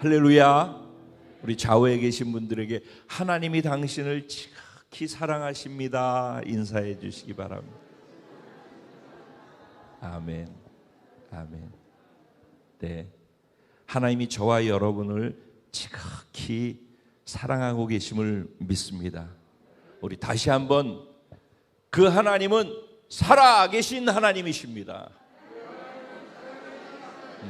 할렐루야. 우리 좌우에 계신 분들에게 하나님이 당신을 지극히 사랑하십니다 인사해 주시기 바랍니다. 아멘. 아멘. 네, 하나님이 저와 여러분을 지극히 사랑하고 계심을 믿습니다. 우리 다시 한번 그 하나님은 살아계신 하나님이십니다.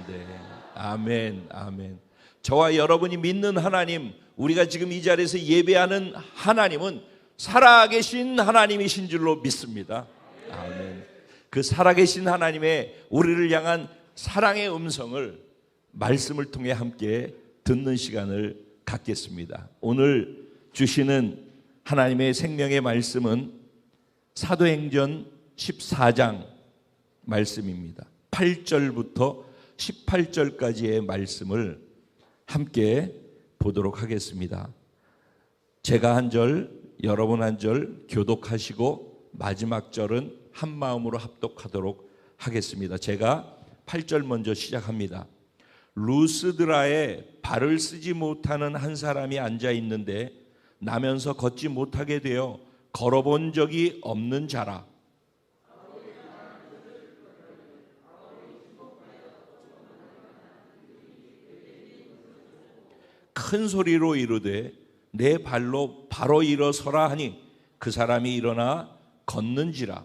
네, 아멘, 아멘. 저와 여러분이 믿는 하나님, 우리가 지금 이 자리에서 예배하는 하나님은 살아계신 하나님이신 줄로 믿습니다. 아멘. 그 살아계신 하나님의 우리를 향한 사랑의 음성을 말씀을 통해 함께 듣는 시간을 갖겠습니다. 오늘 주시는 하나님의 생명의 말씀은 사도행전 14장 말씀입니다. 8절부터 18절까지의 말씀을 함께 보도록 하겠습니다. 제가 한 절, 여러분 한 절 교독하시고 마지막 절은 한 마음으로 합독하도록 하겠습니다. 제가 8절 먼저 시작합니다. 루스드라에 발을 쓰지 못하는 한 사람이 앉아 있는데 나면서 걷지 못하게 되어 걸어본 적이 없는 자라. 큰 소리로 이르되 내 발로 바로 일어서라 하니 그 사람이 일어나 걷는지라.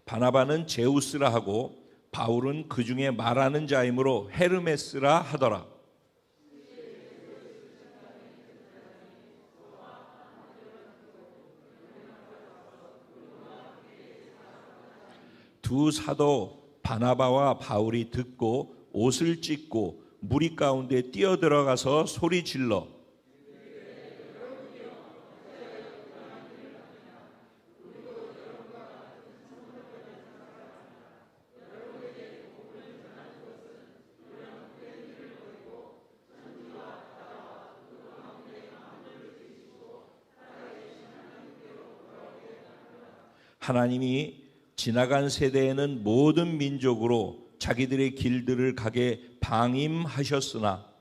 바나바는 제우스라 하고 바울은 그 중에 말하는 자이므로 헤르메스라 하더라. 두 사도 바나바와 바울이 듣고 옷을 찢고 무리 가운데 뛰어들어가서 소리 질러 하나님이 지나간 세대에는 모든 민족으로 자기들의 길들을 가게 방임하셨으나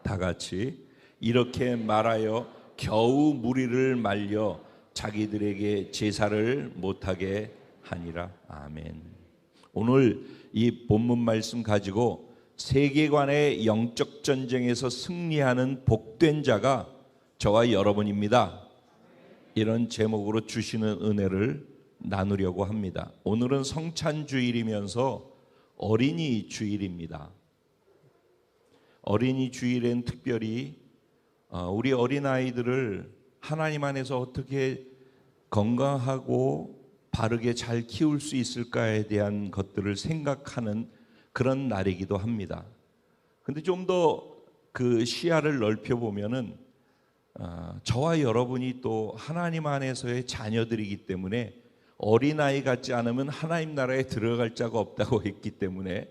다 같이 이렇게 말하여 겨우 무리를 말려 자기들에게 제사를 못하게 하니라. 아멘. 오늘 이 본문 말씀 가지고 세계관의 영적 전쟁에서 승리하는 복된 자가 저와 여러분입니다. 이런 제목으로 주시는 은혜를 나누려고 합니다. 오늘은 성찬주일이면서 어린이 주일입니다. 어린이 주일엔 특별히 우리 어린아이들을 하나님 안에서 어떻게 건강하고 바르게 잘 키울 수 있을까에 대한 것들을 생각하는 그런 날이기도 합니다. 근데 좀 더 그 시야를 넓혀 보면은 저와 여러분이 또 하나님 안에서의 자녀들이기 때문에 어린아이 같지 않으면 하나님 나라에 들어갈 자가 없다고 했기 때문에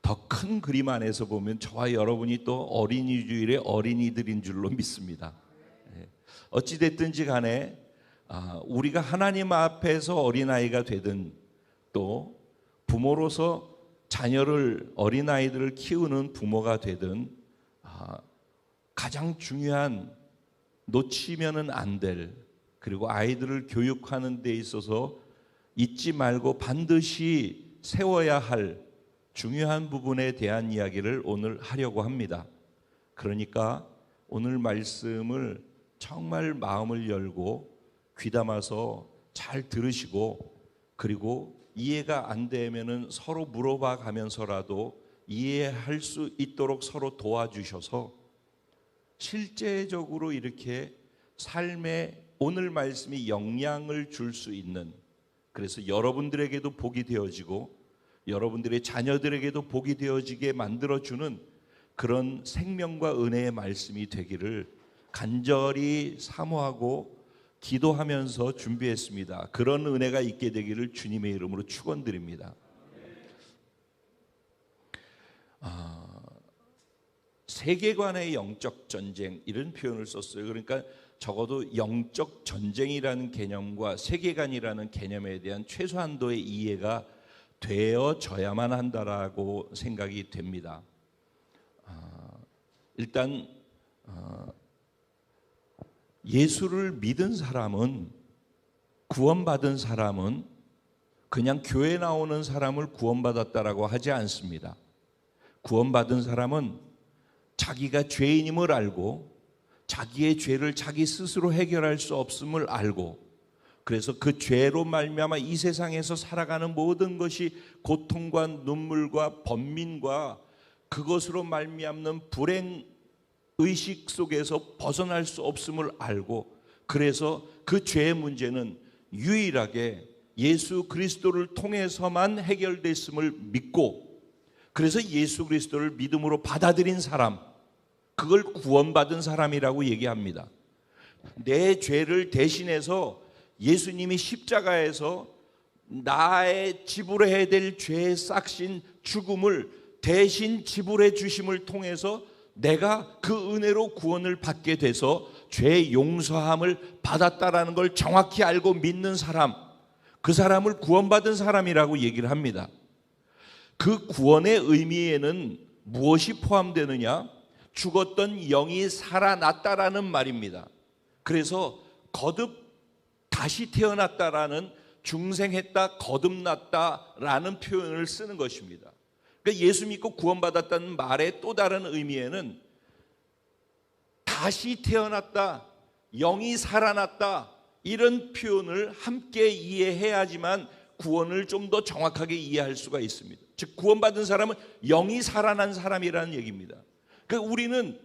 더 큰 그림 안에서 보면 저와 여러분이 또 어린이 주일의 어린이들인 줄로 믿습니다. 어찌됐든지 간에 우리가 하나님 앞에서 어린아이가 되든 또 부모로서 자녀를 어린아이들을 키우는 부모가 되든 가장 중요한 놓치면은 안 될 그리고 아이들을 교육하는 데 있어서 잊지 말고 반드시 세워야 할 중요한 부분에 대한 이야기를 오늘 하려고 합니다. 그러니까 오늘 말씀을 정말 마음을 열고 귀담아서 잘 들으시고 그리고 이해가 안 되면은 서로 물어봐 가면서라도 이해할 수 있도록 서로 도와주셔서 실제적으로 이렇게 삶에 오늘 말씀이 영향을 줄 수 있는, 그래서 여러분들에게도 복이 되어지고 여러분들의 자녀들에게도 복이 되어지게 만들어주는 그런 생명과 은혜의 말씀이 되기를 간절히 사모하고 기도하면서 준비했습니다. 그런 은혜가 있게 되기를 주님의 이름으로 축원드립니다. 세계관의 영적 전쟁 이런 표현을 썼어요. 그러니까 적어도 영적 전쟁이라는 개념과 세계관이라는 개념에 대한 최소한도의 이해가 되어져야만 한다라고 생각이 됩니다. 일단 예수를 믿은 사람은, 구원받은 사람은 그냥 교회 나오는 사람을 구원받았다라고 하지 않습니다. 구원받은 사람은 자기가 죄인임을 알고 자기의 죄를 자기 스스로 해결할 수 없음을 알고, 그래서 그 죄로 말미암아 이 세상에서 살아가는 모든 것이 고통과 눈물과 번민과 그것으로 말미암는 불행 의식 속에서 벗어날 수 없음을 알고, 그래서 그 죄의 문제는 유일하게 예수 그리스도를 통해서만 해결됐음을 믿고, 그래서 예수 그리스도를 믿음으로 받아들인 사람, 그걸 구원받은 사람이라고 얘기합니다. 내 죄를 대신해서 예수님이 십자가에서 나의 지불해야 될 죄의 싹신 죽음을 대신 지불해 주심을 통해서 내가 그 은혜로 구원을 받게 돼서 죄의 용서함을 받았다라는 걸 정확히 알고 믿는 사람, 그 사람을 구원받은 사람이라고 얘기를 합니다. 그 구원의 의미에는 무엇이 포함되느냐? 죽었던 영이 살아났다라는 말입니다. 그래서 거듭 다시 태어났다라는, 중생했다, 거듭났다라는 표현을 쓰는 것입니다. 그러니까 예수 믿고 구원받았다는 말의 또 다른 의미에는 다시 태어났다, 영이 살아났다, 이런 표현을 함께 이해해야지만 구원을 좀 더 정확하게 이해할 수가 있습니다. 즉 구원받은 사람은 영이 살아난 사람이라는 얘기입니다. 그러니까 우리는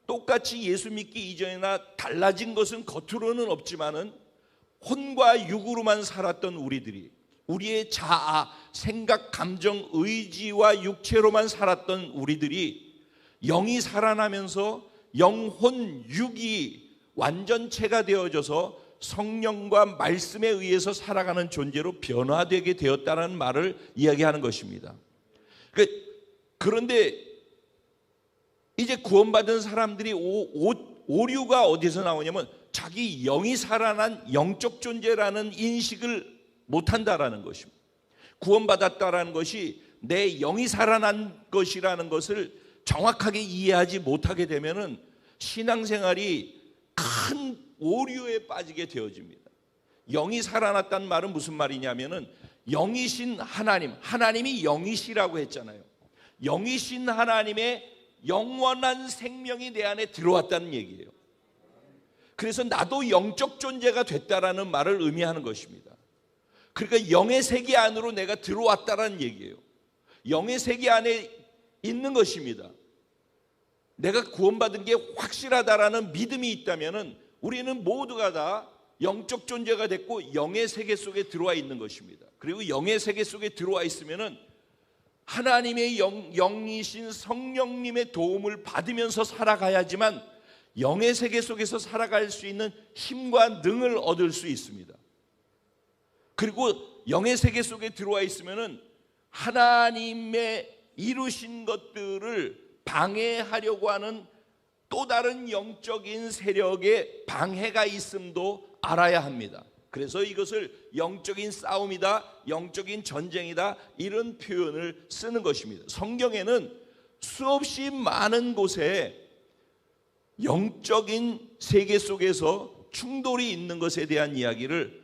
똑같이 예수 믿기 이전이나 달라진 것은 겉으로는 없지만은 혼과 육으로만 살았던 우리들이, 우리의 자아, 생각, 감정, 의지와 육체로만 살았던 우리들이 영이 살아나면서 영혼, 육이 완전체가 되어져서 성령과 말씀에 의해서 살아가는 존재로 변화되게 되었다는 말을 이야기하는 것입니다. 그런데 이제 구원받은 사람들이 오류가 어디서 나오냐면 자기 영이 살아난 영적 존재라는 인식을 못한다라는 것입니다. 구원받았다라는 것이 내 영이 살아난 것이라는 것을 정확하게 이해하지 못하게 되면은 신앙생활이 큰 오류에 빠지게 되어집니다. 영이 살아났다는 말은 무슨 말이냐면은 영이신 하나님, 하나님이 영이시라고 했잖아요. 영이신 하나님의 영원한 생명이 내 안에 들어왔다는 얘기예요. 그래서 나도 영적 존재가 됐다라는 말을 의미하는 것입니다. 그러니까 영의 세계 안으로 내가 들어왔다라는 얘기예요. 영의 세계 안에 있는 것입니다. 내가 구원받은 게 확실하다라는 믿음이 있다면은 우리는 모두가 다 영적 존재가 됐고 영의 세계 속에 들어와 있는 것입니다. 그리고 영의 세계 속에 들어와 있으면은 하나님의 영이신 성령님의 도움을 받으면서 살아가야지만 영의 세계 속에서 살아갈 수 있는 힘과 능을 얻을 수 있습니다. 그리고 영의 세계 속에 들어와 있으면은 하나님의 이루신 것들을 방해하려고 하는 또 다른 영적인 세력의 방해가 있음도 알아야 합니다. 그래서 이것을 영적인 싸움이다, 영적인 전쟁이다, 이런 표현을 쓰는 것입니다. 성경에는 수없이 많은 곳에 영적인 세계 속에서 충돌이 있는 것에 대한 이야기를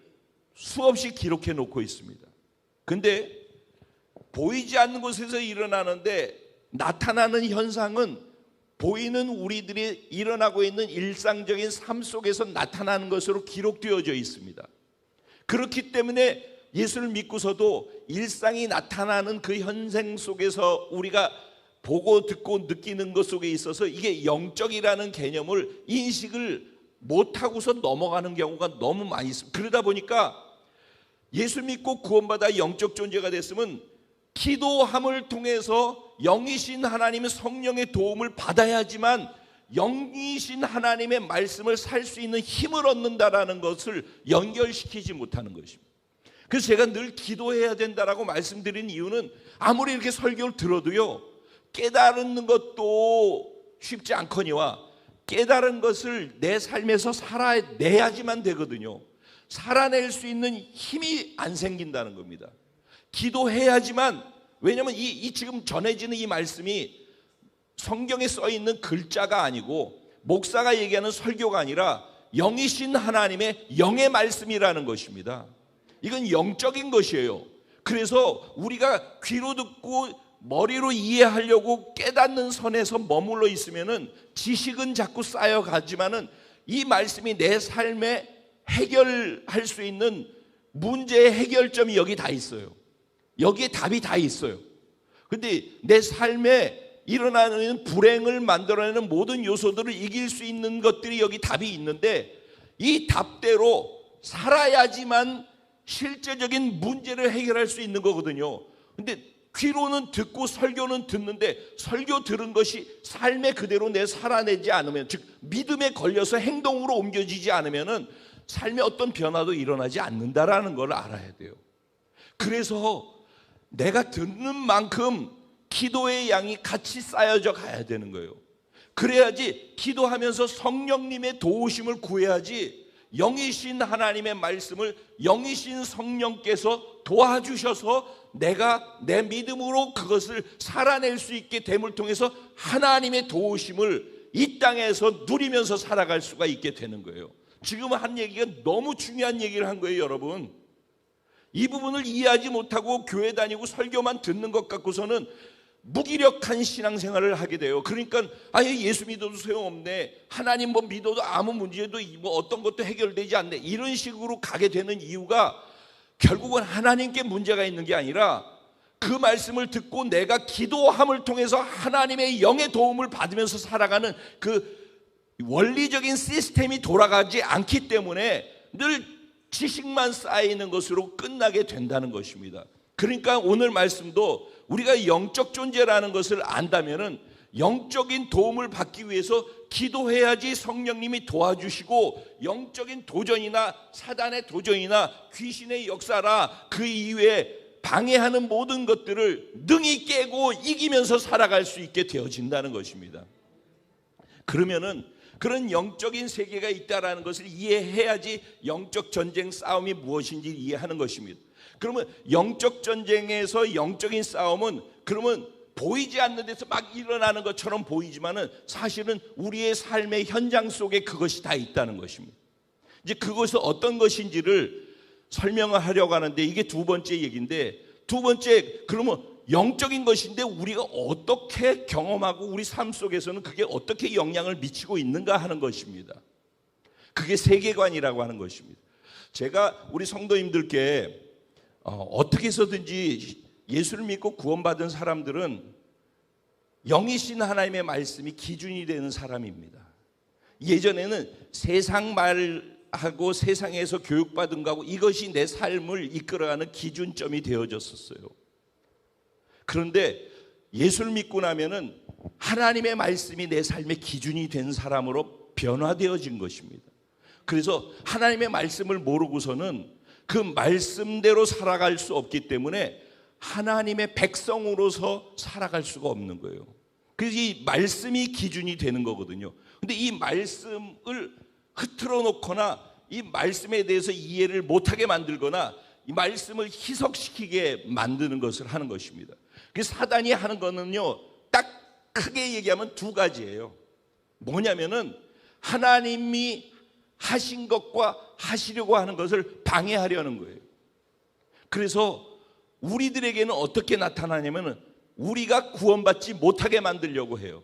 수없이 기록해 놓고 있습니다. 근데 보이지 않는 곳에서 일어나는데 나타나는 현상은 보이는 우리들이 일어나고 있는 일상적인 삶 속에서 나타나는 것으로 기록되어져 있습니다. 그렇기 때문에 예수를 믿고서도 일상이 나타나는 그 현생 속에서 우리가 보고 듣고 느끼는 것 속에 있어서 이게 영적이라는 개념을 인식을 못하고서 넘어가는 경우가 너무 많이 있습니다. 그러다 보니까 예수 믿고 구원받아 영적 존재가 됐으면 기도함을 통해서 영이신 하나님의 성령의 도움을 받아야지만 영이신 하나님의 말씀을 살 수 있는 힘을 얻는다라는 것을 연결시키지 못하는 것입니다. 그래서 제가 늘 기도해야 된다라고 말씀드린 이유는 아무리 이렇게 설교를 들어도요, 깨달는 것도 쉽지 않거니와 깨달은 것을 내 삶에서 살아내야지만 되거든요. 살아낼 수 있는 힘이 안 생긴다는 겁니다. 기도해야지만, 왜냐하면 이 지금 전해지는 이 말씀이 성경에 써 있는 글자가 아니고 목사가 얘기하는 설교가 아니라 영이신 하나님의 영의 말씀이라는 것입니다. 이건 영적인 것이에요. 그래서 우리가 귀로 듣고 머리로 이해하려고 깨닫는 선에서 머물러 있으면은 지식은 자꾸 쌓여가지만은 이 말씀이 내 삶에 해결할 수 있는 문제의 해결점이 여기 다 있어요. 여기에 답이 다 있어요. 근데 내 삶에 일어나는 불행을 만들어내는 모든 요소들을 이길 수 있는 것들이 여기 답이 있는데, 이 답대로 살아야지만 실제적인 문제를 해결할 수 있는 거거든요. 근데 귀로는 듣고 설교는 듣는데 설교 들은 것이 삶에 그대로 내 살아내지 않으면, 즉 믿음에 걸려서 행동으로 옮겨지지 않으면은 삶에 어떤 변화도 일어나지 않는다라는 걸 알아야 돼요. 그래서 내가 듣는 만큼 기도의 양이 같이 쌓여져 가야 되는 거예요. 그래야지 기도하면서 성령님의 도우심을 구해야지 영이신 하나님의 말씀을 영이신 성령께서 도와주셔서 내가 내 믿음으로 그것을 살아낼 수 있게 됨을 통해서 하나님의 도우심을 이 땅에서 누리면서 살아갈 수가 있게 되는 거예요. 지금 한 얘기가 너무 중요한 얘기를 한 거예요, 여러분. 이 부분을 이해하지 못하고 교회 다니고 설교만 듣는 것 같고서는 무기력한 신앙생활을 하게 돼요. 그러니까 아예 예수 믿어도 소용없네, 하나님 뭐 믿어도 아무 문제도 뭐 어떤 것도 해결되지 않네, 이런 식으로 가게 되는 이유가 결국은 하나님께 문제가 있는 게 아니라 그 말씀을 듣고 내가 기도함을 통해서 하나님의 영의 도움을 받으면서 살아가는 그 원리적인 시스템이 돌아가지 않기 때문에 늘 지식만 쌓이는 것으로 끝나게 된다는 것입니다. 그러니까 오늘 말씀도 우리가 영적 존재라는 것을 안다면은 영적인 도움을 받기 위해서 기도해야지 성령님이 도와주시고, 영적인 도전이나 사단의 도전이나 귀신의 역사라 그 이외에 방해하는 모든 것들을 능히 깨고 이기면서 살아갈 수 있게 되어진다는 것입니다. 그러면은 그런 영적인 세계가 있다라는 것을 이해해야지 영적 전쟁 싸움이 무엇인지 이해하는 것입니다. 그러면 영적 전쟁에서 영적인 싸움은 그러면 보이지 않는 데서 막 일어나는 것처럼 보이지만은 사실은 우리의 삶의 현장 속에 그것이 다 있다는 것입니다. 이제 그것은 어떤 것인지를 설명을 하려고 하는데, 이게 두 번째 얘기인데, 두 번째, 그러면 영적인 것인데 우리가 어떻게 경험하고 우리 삶 속에서는 그게 어떻게 영향을 미치고 있는가 하는 것입니다. 그게 세계관이라고 하는 것입니다. 제가 우리 성도님들께 어떻게 해서든지 예수를 믿고 구원받은 사람들은 영이신 하나님의 말씀이 기준이 되는 사람입니다. 예전에는 세상 말하고 세상에서 교육받은 거하고 이것이 내 삶을 이끌어가는 기준점이 되어졌었어요. 그런데 예수를 믿고 나면은 하나님의 말씀이 내 삶의 기준이 된 사람으로 변화되어진 것입니다. 그래서 하나님의 말씀을 모르고서는 그 말씀대로 살아갈 수 없기 때문에 하나님의 백성으로서 살아갈 수가 없는 거예요. 그래서 이 말씀이 기준이 되는 거거든요. 근데 이 말씀을 흐트러 놓거나 이 말씀에 대해서 이해를 못하게 만들거나 이 말씀을 희석시키게 만드는 것을 하는 것입니다. 그래서 사단이 하는 거는요, 딱 크게 얘기하면 두 가지예요. 뭐냐면은 하나님이 하신 것과 하시려고 하는 것을 방해하려는 거예요. 그래서 우리들에게는 어떻게 나타나냐면은 우리가 구원받지 못하게 만들려고 해요.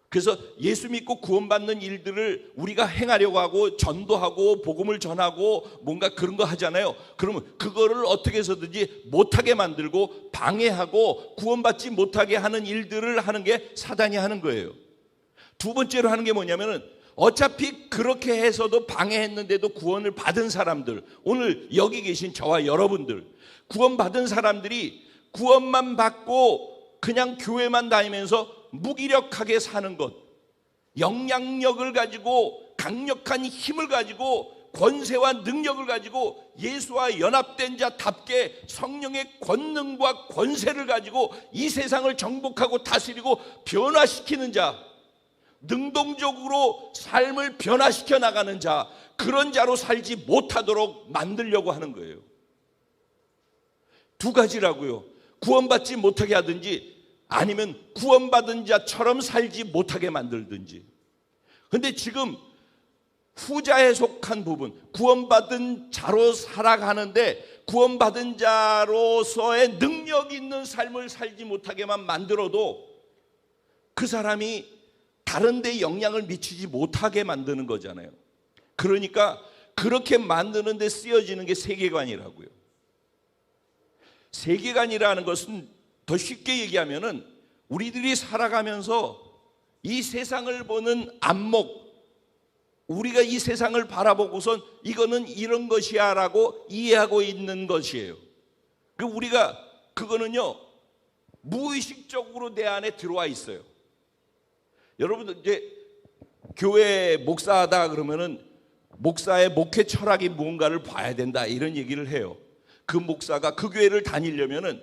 그래서 예수 믿고 구원받는 일들을 우리가 행하려고 하고 전도하고 복음을 전하고 뭔가 그런 거 하잖아요. 그러면 그거를 어떻게 해서든지 못하게 만들고 방해하고 구원받지 못하게 하는 일들을 하는 게 사단이 하는 거예요. 두 번째로 하는 게 뭐냐면은 어차피 그렇게 해서도 방해했는데도 구원을 받은 사람들, 오늘 여기 계신 저와 여러분들, 구원받은 사람들이 구원만 받고 그냥 교회만 다니면서 무기력하게 사는 것, 영향력을 가지고 강력한 힘을 가지고 권세와 능력을 가지고 예수와 연합된 자답게 성령의 권능과 권세를 가지고 이 세상을 정복하고 다스리고 변화시키는 자, 능동적으로 삶을 변화시켜 나가는 자, 그런 자로 살지 못하도록 만들려고 하는 거예요. 두 가지라고요. 구원받지 못하게 하든지 아니면 구원받은 자처럼 살지 못하게 만들든지. 그런데 지금 후자에 속한 부분, 구원받은 자로 살아가는데 구원받은 자로서의 능력 있는 삶을 살지 못하게만 만들어도 그 사람이 다른 데 영향을 미치지 못하게 만드는 거잖아요. 그러니까 그렇게 만드는 데 쓰여지는 게 세계관이라고요. 세계관이라는 것은 더 쉽게 얘기하면은 우리들이 살아가면서 이 세상을 보는 안목, 우리가 이 세상을 바라보고선 이거는 이런 것이야 라고 이해하고 있는 것이에요. 우리가 그거는요 무의식적으로 내 안에 들어와 있어요. 여러분들 이제 교회 목사하다 그러면은 목사의 목회 철학이 무언가를 봐야 된다 이런 얘기를 해요. 그 목사가 그 교회를 다니려면은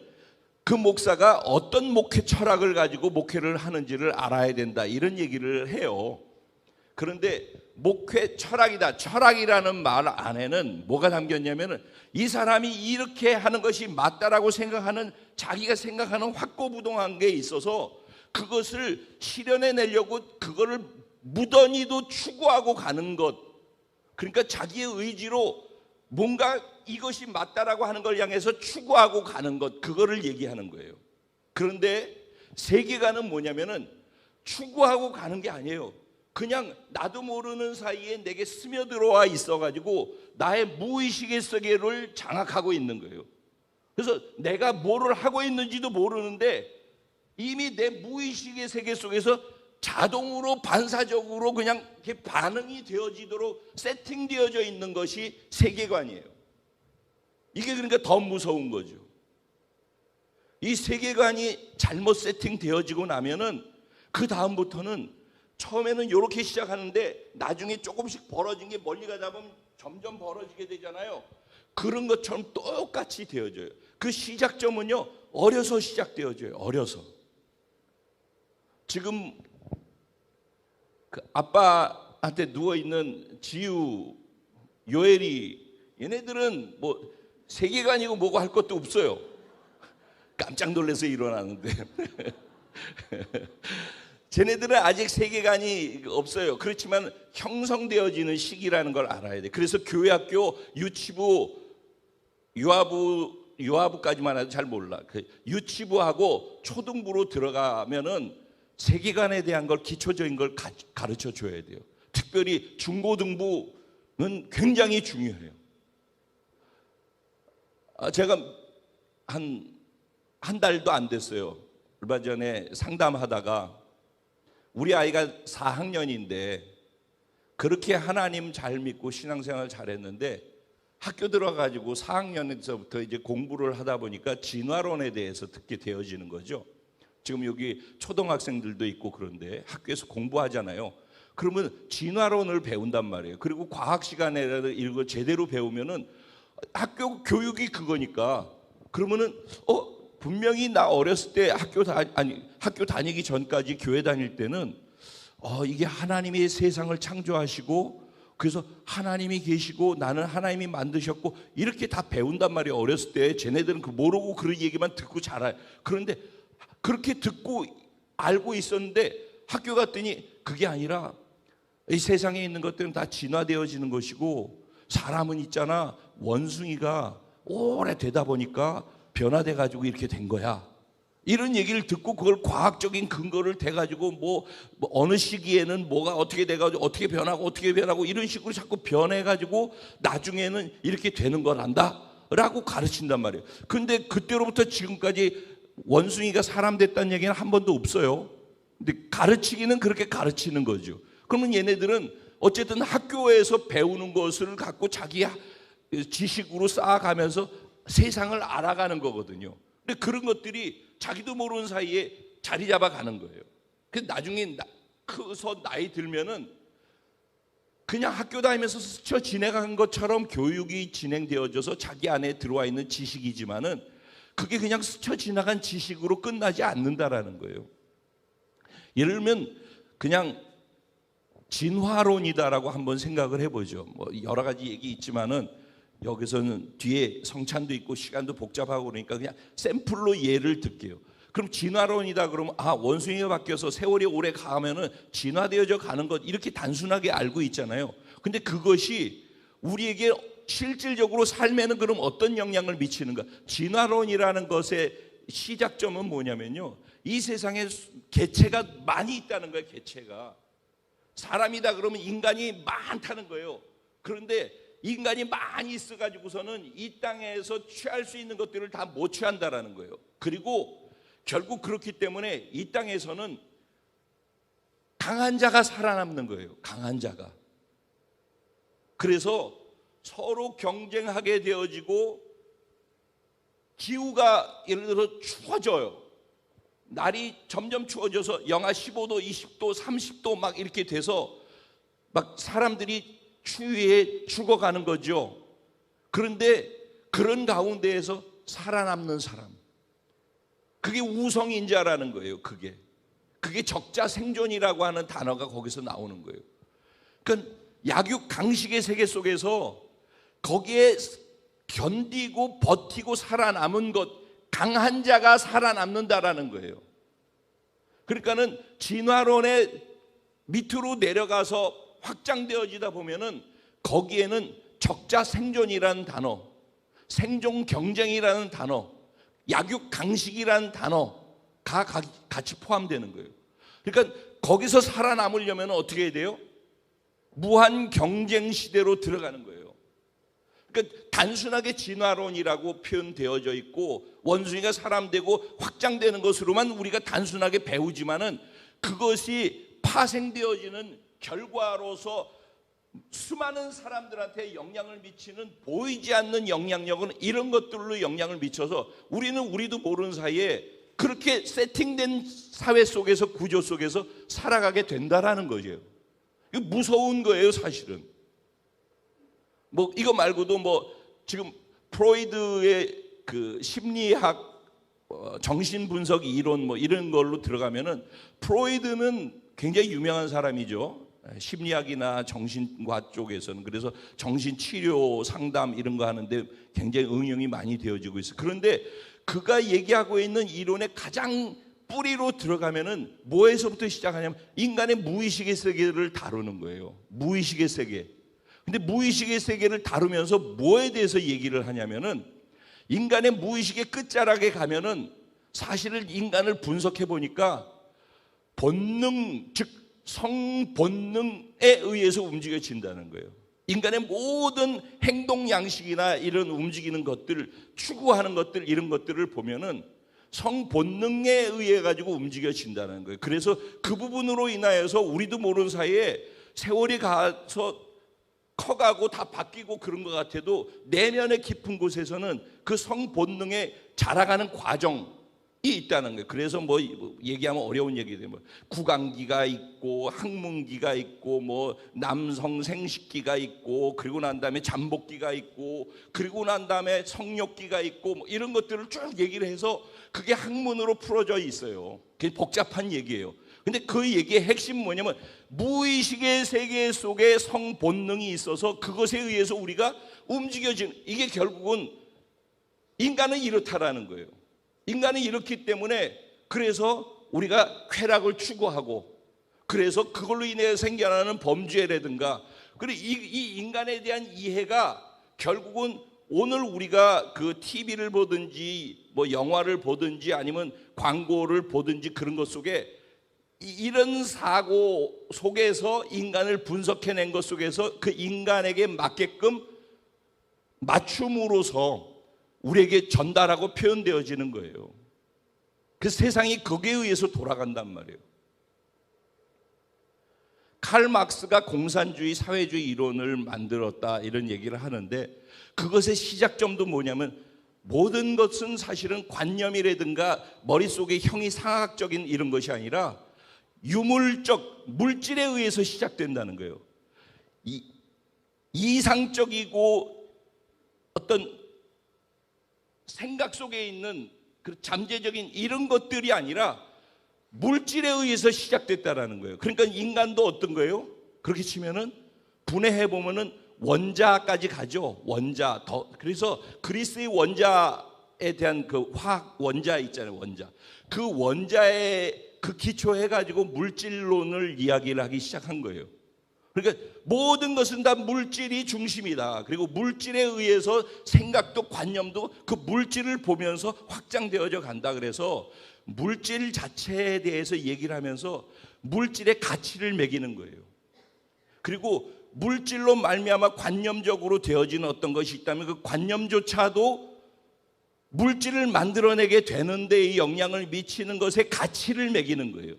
그 목사가 어떤 목회 철학을 가지고 목회를 하는지를 알아야 된다 이런 얘기를 해요. 그런데 목회 철학이다, 철학이라는 말 안에는 뭐가 담겼냐면은 이 사람이 이렇게 하는 것이 맞다라고 생각하는 자기가 생각하는 확고부동한 게 있어서 그것을 실현해내려고 그거를 무던히도 추구하고 가는 것, 그러니까 자기의 의지로 뭔가 이것이 맞다라고 하는 걸 향해서 추구하고 가는 것, 그거를 얘기하는 거예요. 그런데 세계관은 뭐냐면은 추구하고 가는 게 아니에요. 그냥 나도 모르는 사이에 내게 스며들어와 있어가지고 나의 무의식의 세계를 장악하고 있는 거예요. 그래서 내가 뭐를 하고 있는지도 모르는데 이미 내 무의식의 세계 속에서 자동으로 반사적으로 그냥 이렇게 반응이 되어지도록 세팅되어져 있는 것이 세계관이에요. 이게 그러니까 더 무서운 거죠. 이 세계관이 잘못 세팅되어지고 나면은 그 다음부터는 처음에는 이렇게 시작하는데 나중에 조금씩 벌어진 게 멀리 가다 보면 점점 벌어지게 되잖아요. 그런 것처럼 똑같이 되어져요. 그 시작점은요 어려서 시작되어져요. 어려서. 지금 그 아빠한테 누워있는 지유, 요엘이 얘네들은 뭐 세계관이고 뭐고 할 것도 없어요. 깜짝 놀라서 일어나는데 쟤네들은 아직 세계관이 없어요. 그렇지만 형성되어지는 시기라는 걸 알아야 돼. 그래서 교회학교, 유치부, 유아부까지만 해도 잘 몰라. 그 유치부하고 초등부로 들어가면은 세계관에 대한 걸, 기초적인 걸 가르쳐 줘야 돼요. 특별히 중고등부는 굉장히 중요해요. 제가 한 달도 안 됐어요. 얼마 전에 상담하다가 우리 아이가 4학년인데 그렇게 하나님 잘 믿고 신앙생활 잘했는데 학교 들어가지고 4학년에서부터 이제 공부를 하다 보니까 진화론에 대해서 듣게 되어지는 거죠. 지금 여기 초등학생들도 있고 그런데 학교에서 공부하잖아요. 그러면 진화론을 배운단 말이에요. 그리고 과학 시간에라도 이거 제대로 배우면은 학교 교육이 그거니까 그러면은 분명히 나 어렸을 때 학교 다니기 전까지 교회 다닐 때는 이게 하나님이 세상을 창조하시고 그래서 하나님이 계시고 나는 하나님이 만드셨고 이렇게 다 배운단 말이에요. 어렸을 때 쟤네들은 그 모르고 그런 얘기만 듣고 자라요. 그런데 그렇게 듣고 알고 있었는데 학교 갔더니 그게 아니라 이 세상에 있는 것들은 다 진화되어지는 것이고 사람은 있잖아 원숭이가 오래 되다 보니까 변화돼 가지고 이렇게 된 거야. 이런 얘기를 듣고 그걸 과학적인 근거를 대 가지고 뭐 어느 시기에는 뭐가 어떻게 돼 가지고 어떻게 변하고 이런 식으로 자꾸 변해 가지고 나중에는 이렇게 되는 거란다라고 가르친단 말이에요. 근데 그때로부터 지금까지 원숭이가 사람 됐다는 얘기는 한 번도 없어요. 근데 가르치기는 그렇게 가르치는 거죠. 그러면 얘네들은 어쨌든 학교에서 배우는 것을 갖고 자기 지식으로 쌓아가면서 세상을 알아가는 거거든요. 근데 그런 것들이 자기도 모르는 사이에 자리 잡아가는 거예요. 그래서 나중에 커서 나이 들면은 그냥 학교 다니면서 스쳐 지내간 것처럼 교육이 진행되어져서 자기 안에 들어와 있는 지식이지만은 그게 그냥 스쳐 지나간 지식으로 끝나지 않는다라는 거예요. 예를 들면 그냥 진화론이다라고 한번 생각을 해보죠. 뭐 여러 가지 얘기 있지만은 여기서는 뒤에 성찬도 있고 시간도 복잡하고 그러니까 그냥 샘플로 예를 들게요. 그럼 진화론이다 그러면 원숭이가 바뀌어서 세월이 오래 가면은 진화되어져 가는 것 이렇게 단순하게 알고 있잖아요. 근데 그것이 우리에게 실질적으로 삶에는 그럼 어떤 영향을 미치는가? 진화론이라는 것의 시작점은 뭐냐면요, 이 세상에 개체가 많이 있다는 거예요. 개체가 사람이다 그러면 인간이 많다는 거예요. 그런데 인간이 많이 있어가지고서는 이 땅에서 취할 수 있는 것들을 다 못 취한다라는 거예요. 그리고 결국 그렇기 때문에 이 땅에서는 강한 자가 살아남는 거예요. 강한 자가. 그래서 서로 경쟁하게 되어지고 기후가 예를 들어 추워져요. 날이 점점 추워져서 영하 15도, 20도, 30도 막 이렇게 돼서 막 사람들이 추위에 죽어가는 거죠. 그런데 그런 가운데에서 살아남는 사람, 그게 우성인자라는 거예요. 그게 적자 생존이라고 하는 단어가 거기서 나오는 거예요. 그러니까 약육 강식의 세계 속에서 거기에 견디고 버티고 살아남은 것, 강한 자가 살아남는다라는 거예요. 그러니까는 진화론의 밑으로 내려가서 확장되어지다 보면은 거기에는 적자 생존이라는 단어, 생존 경쟁이라는 단어, 약육 강식이라는 단어가 같이 포함되는 거예요. 그러니까 거기서 살아남으려면 어떻게 해야 돼요? 무한 경쟁 시대로 들어가는 거예요. 그러니까 단순하게 진화론이라고 표현되어져 있고 원숭이가 사람 되고 확장되는 것으로만 우리가 단순하게 배우지만은 그것이 파생되어지는 결과로서 수많은 사람들한테 영향을 미치는 보이지 않는 영향력은 이런 것들로 영향을 미쳐서 우리도 모르는 사이에 그렇게 세팅된 사회 속에서 구조 속에서 살아가게 된다라는 거죠. 이거 무서운 거예요, 사실은. 뭐 이거 말고도 뭐 지금 프로이드의 그 심리학 정신 분석 이론 뭐 이런 걸로 들어가면은 프로이드는 굉장히 유명한 사람이죠. 심리학이나 정신과 쪽에서는. 그래서 정신치료 상담 이런 거 하는데 굉장히 응용이 많이 되어지고 있어요. 그런데 그가 얘기하고 있는 이론의 가장 뿌리로 들어가면은 뭐에서부터 시작하냐면 인간의 무의식의 세계를 다루는 거예요. 무의식의 세계. 근데 무의식의 세계를 다루면서 뭐에 대해서 얘기를 하냐면은 인간의 무의식의 끝자락에 가면은 사실은 인간을 분석해 보니까 본능, 즉 성본능에 의해서 움직여진다는 거예요. 인간의 모든 행동 양식이나 이런 움직이는 것들, 추구하는 것들, 이런 것들을 보면은 성본능에 의해 가지고 움직여진다는 거예요. 그래서 그 부분으로 인하여서 우리도 모르는 사이에 세월이 가서 커가고 다 바뀌고 그런 것 같아도 내면의 깊은 곳에서는 그 성본능에 자라가는 과정이 있다는 거예요. 그래서 뭐 얘기하면 어려운 얘기들, 뭐 구강기가 있고 항문기가 있고 뭐 남성 생식기가 있고 그리고 난 다음에 잠복기가 있고 그리고 난 다음에 성욕기가 있고 뭐 이런 것들을 쭉 얘기를 해서 그게 학문으로 풀어져 있어요. 그게 복잡한 얘기예요. 근데 그 얘기의 핵심은 뭐냐면 무의식의 세계 속에 성본능이 있어서 그것에 의해서 우리가 움직여지는, 이게 결국은 인간은 이렇다라는 거예요. 인간은 이렇기 때문에 그래서 우리가 쾌락을 추구하고 그래서 그걸로 인해 생겨나는 범죄라든가 그리고 이 인간에 대한 이해가 결국은 오늘 우리가 그 TV를 보든지 뭐 영화를 보든지 아니면 광고를 보든지 그런 것 속에 이런 사고 속에서 인간을 분석해낸 것 속에서 그 인간에게 맞게끔 맞춤으로서 우리에게 전달하고 표현되어지는 거예요. 그 세상이 거기에 의해서 돌아간단 말이에요. 칼 막스가 공산주의, 사회주의 이론을 만들었다 이런 얘기를 하는데 그것의 시작점도 뭐냐면 모든 것은 사실은 관념이라든가 머릿속에 형이상학적인 이런 것이 아니라 유물적 물질에 의해서 시작된다는 거예요. 이상적이고 어떤 생각 속에 있는 그 잠재적인 이런 것들이 아니라 물질에 의해서 시작됐다라는 거예요. 그러니까 인간도 어떤 거예요? 그렇게 치면은 분해해 보면은 원자까지 가죠. 원자. 그래서 그리스의 원자에 대한 그 화학 원자 있잖아요. 원자. 그 원자의 그 기초해 가지고 물질론을 이야기를 하기 시작한 거예요. 그러니까 모든 것은 다 물질이 중심이다. 그리고 물질에 의해서 생각도 관념도 그 물질을 보면서 확장되어져 간다. 그래서 물질 자체에 대해서 얘기를 하면서 물질의 가치를 매기는 거예요. 그리고 물질로 말미암아 관념적으로 되어지는 어떤 것이 있다면 그 관념조차도 물질을 만들어내게 되는 데에 영향을 미치는 것에 가치를 매기는 거예요.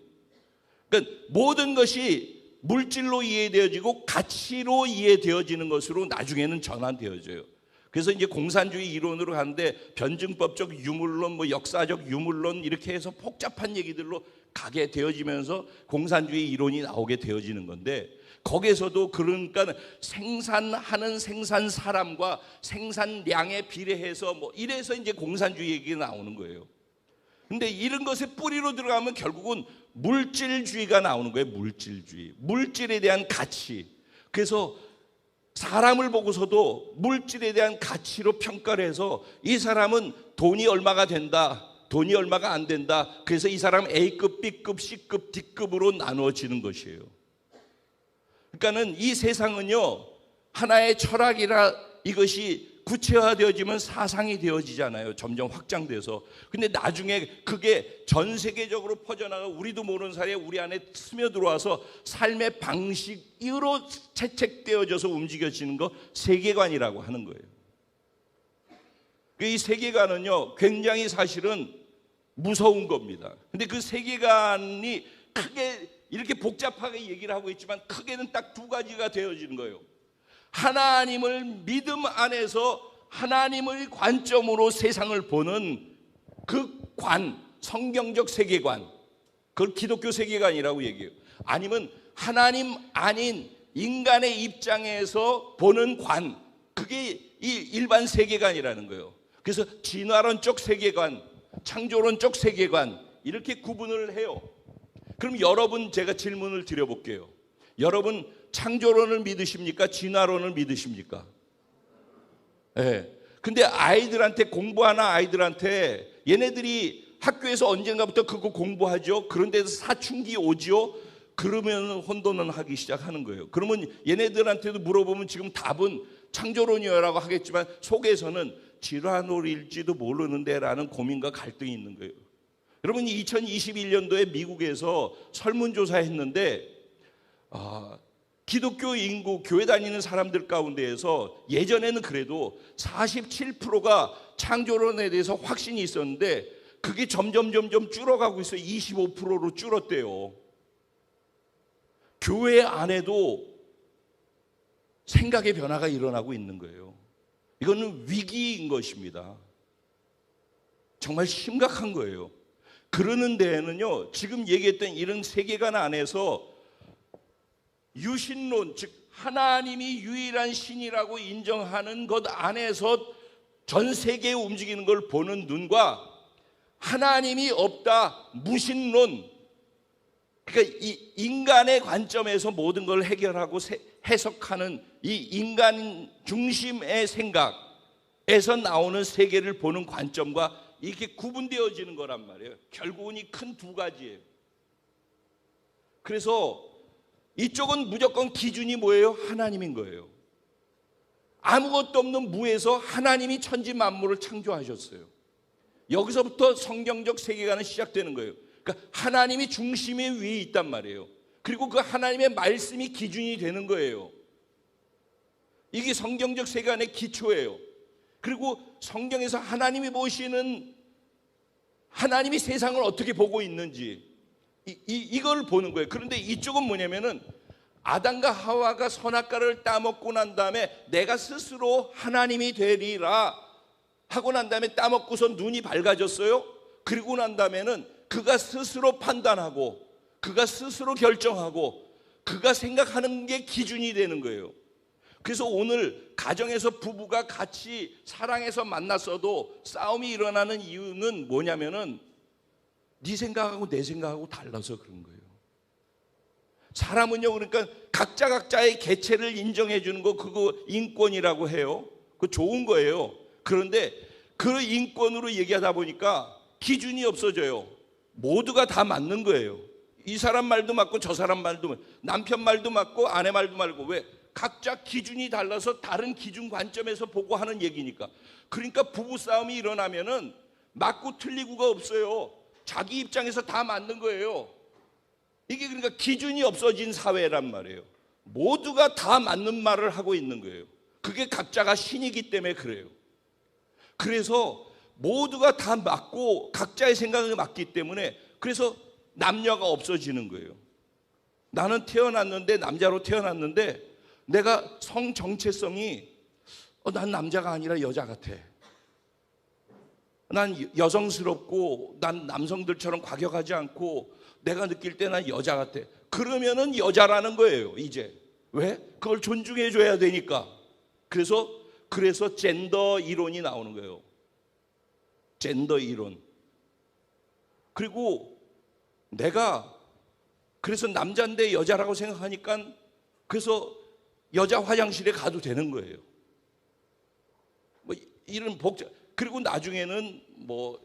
그러니까 모든 것이 물질로 이해되어지고 가치로 이해되어지는 것으로 나중에는 전환되어져요. 그래서 이제 공산주의 이론으로 가는데 변증법적 유물론, 뭐 역사적 유물론 이렇게 해서 복잡한 얘기들로 가게 되어지면서 공산주의 이론이 나오게 되어지는 건데, 거기에서도 그러니까 생산하는 생산 사람과 생산량에 비례해서 뭐 이래서 이제 공산주의 얘기가 나오는 거예요. 근데 이런 것에 뿌리로 들어가면 결국은 물질주의가 나오는 거예요. 물질주의. 물질에 대한 가치. 그래서 사람을 보고서도 물질에 대한 가치로 평가를 해서 이 사람은 돈이 얼마가 된다, 돈이 얼마가 안 된다. 그래서 이 사람 A급, B급, C급, D급으로 나누어지는 것이에요. 그러니까는 이 세상은요, 하나의 철학이라 이것이 구체화되어지면 사상이 되어지잖아요. 점점 확장돼서. 근데 나중에 그게 전 세계적으로 퍼져나가 우리도 모르는 사이에 우리 안에 스며들어와서 삶의 방식으로 채택되어져서 움직여지는 거 세계관이라고 하는 거예요. 이 세계관은요, 굉장히 사실은 무서운 겁니다. 근데 그 세계관이 크게 이렇게 복잡하게 얘기를 하고 있지만 크게는 딱 두 가지가 되어지는 거예요. 하나님을 믿음 안에서 하나님의 관점으로 세상을 보는 그 관, 성경적 세계관, 그걸 기독교 세계관이라고 얘기해요. 아니면 하나님 아닌 인간의 입장에서 보는 관, 그게 이 일반 세계관이라는 거예요. 그래서 진화론적 세계관, 창조론적 세계관 이렇게 구분을 해요. 그럼 여러분, 제가 질문을 드려볼게요. 여러분 창조론을 믿으십니까? 진화론을 믿으십니까? 네. 근데 아이들한테, 공부하는 아이들한테 얘네들이 학교에서 언젠가부터 그거 공부하죠. 그런데도 사춘기 오지요. 그러면 혼돈은 하기 시작하는 거예요. 그러면 얘네들한테도 물어보면 지금 답은 창조론이라고 하겠지만 속에서는 진화론일지도 모르는데 라는 고민과 갈등이 있는 거예요. 여러분, 2021년도에 미국에서 설문조사 했는데 기독교 인구, 교회 다니는 사람들 가운데에서 예전에는 그래도 47%가 창조론에 대해서 확신이 있었는데 그게 점점 줄어가고 있어요. 25%로 줄었대요. 교회 안에도 생각의 변화가 일어나고 있는 거예요. 이거는 위기인 것입니다. 정말 심각한 거예요. 그러는 데에는요, 지금 얘기했던 이런 세계관 안에서 유신론, 즉 하나님이 유일한 신이라고 인정하는 것 안에서 전 세계에 움직이는 걸 보는 눈과 하나님이 없다, 무신론, 그러니까 이 인간의 관점에서 모든 걸 해결하고 해석하는 이 인간 중심의 생각에서 나오는 세계를 보는 관점과 이렇게 구분되어지는 거란 말이에요. 결국은 이 큰 두 가지예요. 그래서 이쪽은 무조건 기준이 뭐예요? 하나님인 거예요. 아무것도 없는 무에서 하나님이 천지 만물을 창조하셨어요. 여기서부터 성경적 세계관은 시작되는 거예요. 그러니까 하나님이 중심에 위에 있단 말이에요. 그리고 그 하나님의 말씀이 기준이 되는 거예요. 이게 성경적 세계관의 기초예요. 그리고 성경에서 하나님이 보시는, 하나님이 세상을 어떻게 보고 있는지 이걸 보는 거예요. 그런데 이쪽은 뭐냐면은 아담과 하와가 선악과를 따먹고 난 다음에 내가 스스로 하나님이 되리라 하고 난 다음에 따먹고서 눈이 밝아졌어요. 그리고 난 다음에는 그가 스스로 판단하고 그가 스스로 결정하고 그가 생각하는 게 기준이 되는 거예요. 그래서 오늘 가정에서 부부가 같이 사랑해서 만났어도 싸움이 일어나는 이유는 뭐냐면은 네 생각하고 내 생각하고 달라서 그런 거예요. 사람은요, 그러니까 각자의 개체를 인정해 주는 거, 그거 인권이라고 해요. 그거 좋은 거예요. 그런데 그 인권으로 얘기하다 보니까 기준이 없어져요. 모두가 다 맞는 거예요. 이 사람 말도 맞고 저 사람 말도 맞고 남편 말도 맞고 아내 말도 맞고. 왜? 각자 기준이 달라서 다른 기준 관점에서 보고 하는 얘기니까. 그러니까 부부싸움이 일어나면은 맞고 틀리고가 없어요. 자기 입장에서 다 맞는 거예요. 이게 그러니까 기준이 없어진 사회란 말이에요. 모두가 다 맞는 말을 하고 있는 거예요. 그게 각자가 신이기 때문에 그래요. 그래서 모두가 다 맞고 각자의 생각이 맞기 때문에 그래서 남녀가 없어지는 거예요. 나는 태어났는데, 남자로 태어났는데 내가 성 정체성이 난 남자가 아니라 여자 같아. 난 여성스럽고 난 남성들처럼 과격하지 않고 내가 느낄 때 난 여자 같아. 그러면은 여자라는 거예요. 이제 왜? 그걸 존중해 줘야 되니까. 그래서 젠더 이론이 나오는 거예요. 젠더 이론. 그리고 내가 그래서 남자인데 여자라고 생각하니까 그래서 여자 화장실에 가도 되는 거예요. 뭐 이런 그리고 나중에는 뭐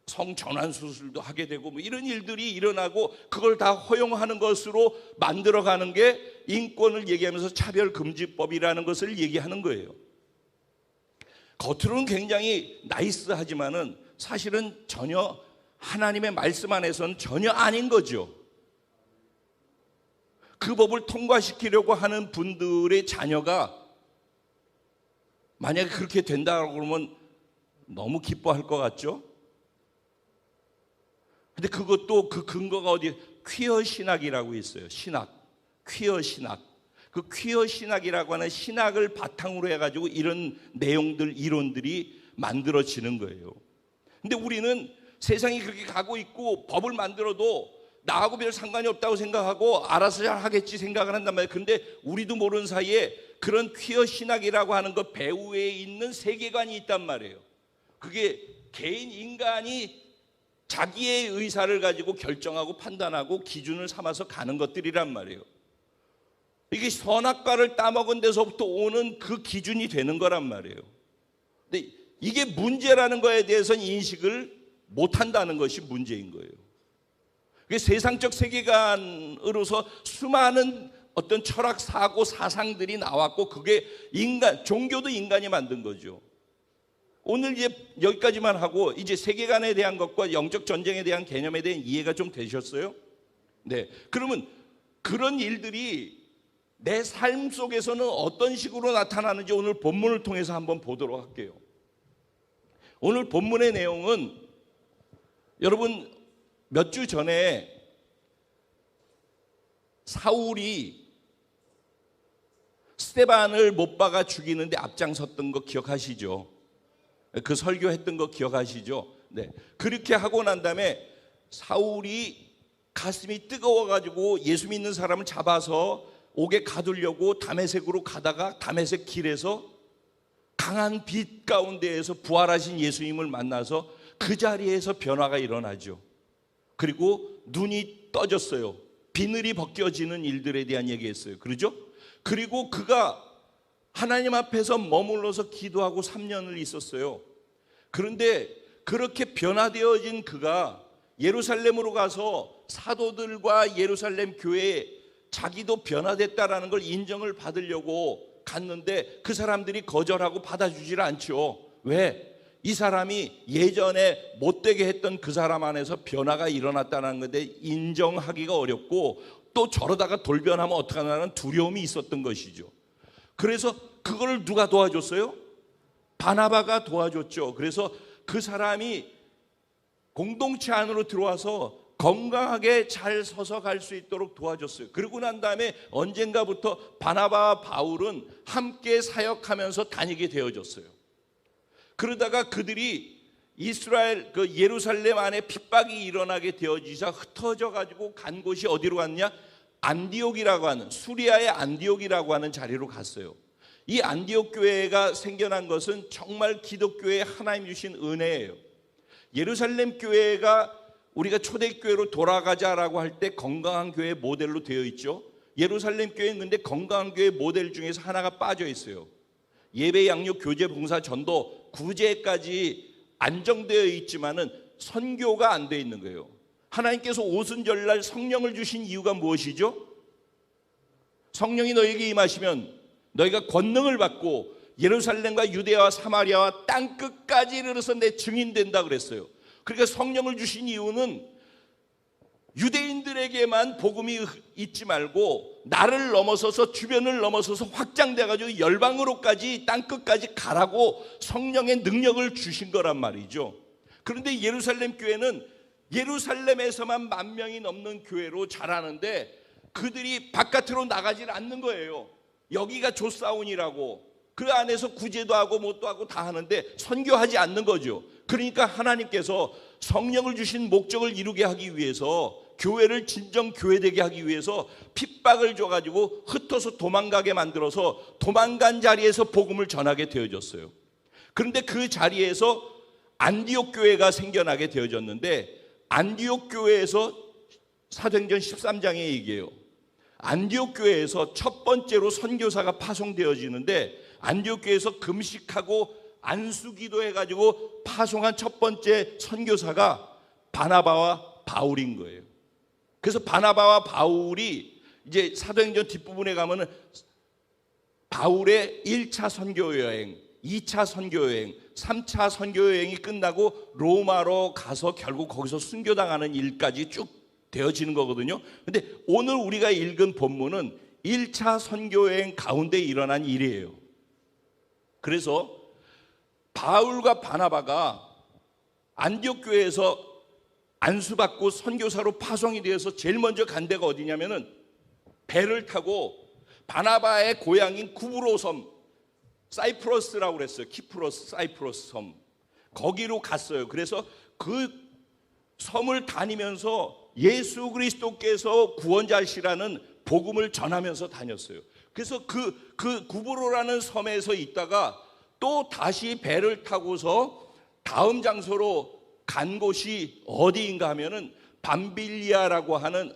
성전환 수술도 하게 되고 뭐 이런 일들이 일어나고 그걸 다 허용하는 것으로 만들어가는 게 인권을 얘기하면서 차별금지법이라는 것을 얘기하는 거예요. 겉으로는 굉장히 나이스하지만은 사실은 전혀 하나님의 말씀 안에서는 전혀 아닌 거죠. 그 법을 통과시키려고 하는 분들의 자녀가 만약에 그렇게 된다고 그러면 너무 기뻐할 것 같죠? 근데 그것도 그 근거가 어디? 퀴어 신학이라고 있어요. 신학. 퀴어 신학. 그 퀴어 신학이라고 하는 신학을 바탕으로 해가지고 이런 내용들, 이론들이 만들어지는 거예요. 근데 우리는 세상이 그렇게 가고 있고 법을 만들어도 나하고 별 상관이 없다고 생각하고 알아서 잘 하겠지 생각을 한단 말이에요. 근데 우리도 모르는 사이에 그런 퀴어 신학이라고 하는 것 배후에 있는 세계관이 있단 말이에요. 그게 개인 인간이 자기의 의사를 가지고 결정하고 판단하고 기준을 삼아서 가는 것들이란 말이에요. 이게 선악과를 따먹은 데서부터 오는 그 기준이 되는 거란 말이에요. 근데 이게 문제라는 거에 대해서는 인식을 못한다는 것이 문제인 거예요. 그게 세상적 세계관으로서 수많은 어떤 철학, 사고, 사상들이 나왔고 그게 종교도 인간이 만든 거죠. 오늘 이제 여기까지만 하고 이제 세계관에 대한 것과 영적 전쟁에 대한 개념에 대한 이해가 좀 되셨어요? 네. 그러면 그런 일들이 내 삶 속에서는 어떤 식으로 나타나는지 오늘 본문을 통해서 한번 보도록 할게요. 오늘 본문의 내용은 여러분 몇 주 전에 사울이 스데반을 못 박아 죽이는데 앞장섰던 거 기억하시죠? 그 설교했던 거 기억하시죠? 네. 그렇게 하고 난 다음에 사울이 가슴이 뜨거워가지고 예수 믿는 사람을 잡아서 옥에 가두려고 다메섹으로 가다가 다메섹 길에서 강한 빛 가운데에서 부활하신 예수님을 만나서 그 자리에서 변화가 일어나죠. 그리고 눈이 떠졌어요. 비늘이 벗겨지는 일들에 대한 얘기했어요. 그러죠? 그리고 그가 하나님 앞에서 머물러서 기도하고 3년을 있었어요. 그런데 그렇게 변화되어진 그가 예루살렘으로 가서 사도들과 예루살렘 교회에 자기도 변화됐다라는 걸 인정을 받으려고 갔는데 그 사람들이 거절하고 받아주질 않죠. 왜? 이 사람이 예전에 못되게 했던 그 사람 안에서 변화가 일어났다는 건데 인정하기가 어렵고 또 저러다가 돌변하면 어떡하나라는 두려움이 있었던 것이죠. 그래서 그걸 누가 도와줬어요? 바나바가 도와줬죠. 그래서 그 사람이 공동체 안으로 들어와서 건강하게 잘 서서 갈 수 있도록 도와줬어요. 그러고 난 다음에 언젠가부터 바나바와 바울은 함께 사역하면서 다니게 되어졌어요. 그러다가 그들이 이스라엘 그 예루살렘 안에 핍박이 일어나게 되어지자 흩어져 가지고 간 곳이 어디로 갔냐? 안디옥이라고 하는, 수리아의 안디옥이라고 하는 자리로 갔어요. 이 안디옥 교회가 생겨난 것은 정말 기독교의 하나님 주신 은혜예요. 예루살렘 교회가 우리가 초대교회로 돌아가자라고 할 때 건강한 교회 모델로 되어 있죠. 예루살렘 교회는 근데 건강한 교회 모델 중에서 하나가 빠져 있어요. 예배, 양육, 교제, 봉사, 전도, 구제까지 안정되어 있지만은 선교가 안 되어 있는 거예요. 하나님께서 오순절날 성령을 주신 이유가 무엇이죠? 성령이 너에게 임하시면 너희가 권능을 받고 예루살렘과 유대와 사마리아와 땅 끝까지 이르러서 내 증인된다 그랬어요. 그러니까 성령을 주신 이유는 유대인들에게만 복음이 있지 말고 나를 넘어서서, 주변을 넘어서서 확장돼 가지고 열방으로까지, 땅 끝까지 가라고 성령의 능력을 주신 거란 말이죠. 그런데 예루살렘 교회는 예루살렘에서만 10,000명이 넘는 교회로 자라는데 그들이 바깥으로 나가질 않는 거예요. 여기가 조사원이라고, 그 안에서 구제도 하고 뭣도 하고 다 하는데 선교하지 않는 거죠. 그러니까 하나님께서 성령을 주신 목적을 이루게 하기 위해서, 교회를 진정 교회되게 하기 위해서 핍박을 줘가지고 흩어서 도망가게 만들어서 도망간 자리에서 복음을 전하게 되어졌어요. 그런데 그 자리에서 안디옥 교회가 생겨나게 되어졌는데, 안디옥 교회에서 사도행전 13장에 얘기해요. 안디옥 교회에서 첫 번째로 선교사가 파송되어지는데, 안디옥 교회에서 금식하고 안수기도 해가지고 파송한 첫 번째 선교사가 바나바와 바울인 거예요. 그래서 바나바와 바울이 이제 사도행전 뒷부분에 가면은 바울의 1차 선교 여행, 2차 선교 여행, 3차 선교 여행이 끝나고 로마로 가서 결국 거기서 순교당하는 일까지 쭉 되어지는 거거든요. 근데 오늘 우리가 읽은 본문은 1차 선교 여행 가운데 일어난 일이에요. 그래서 바울과 바나바가 안디옥 교회에서 안수받고 선교사로 파송이 되어서 제일 먼저 간 데가 어디냐면은 배를 타고 바나바의 고향인 구브로 섬, 사이프러스라고 그랬어요. 키프로스, 사이프러스 섬, 거기로 갔어요. 그래서 그 섬을 다니면서 예수 그리스도께서 구원자시라는 복음을 전하면서 다녔어요. 그래서 그 구브로라는 섬에서 있다가 또 다시 배를 타고서 다음 장소로 간 곳이 어디인가 하면은 밤빌리아라고 하는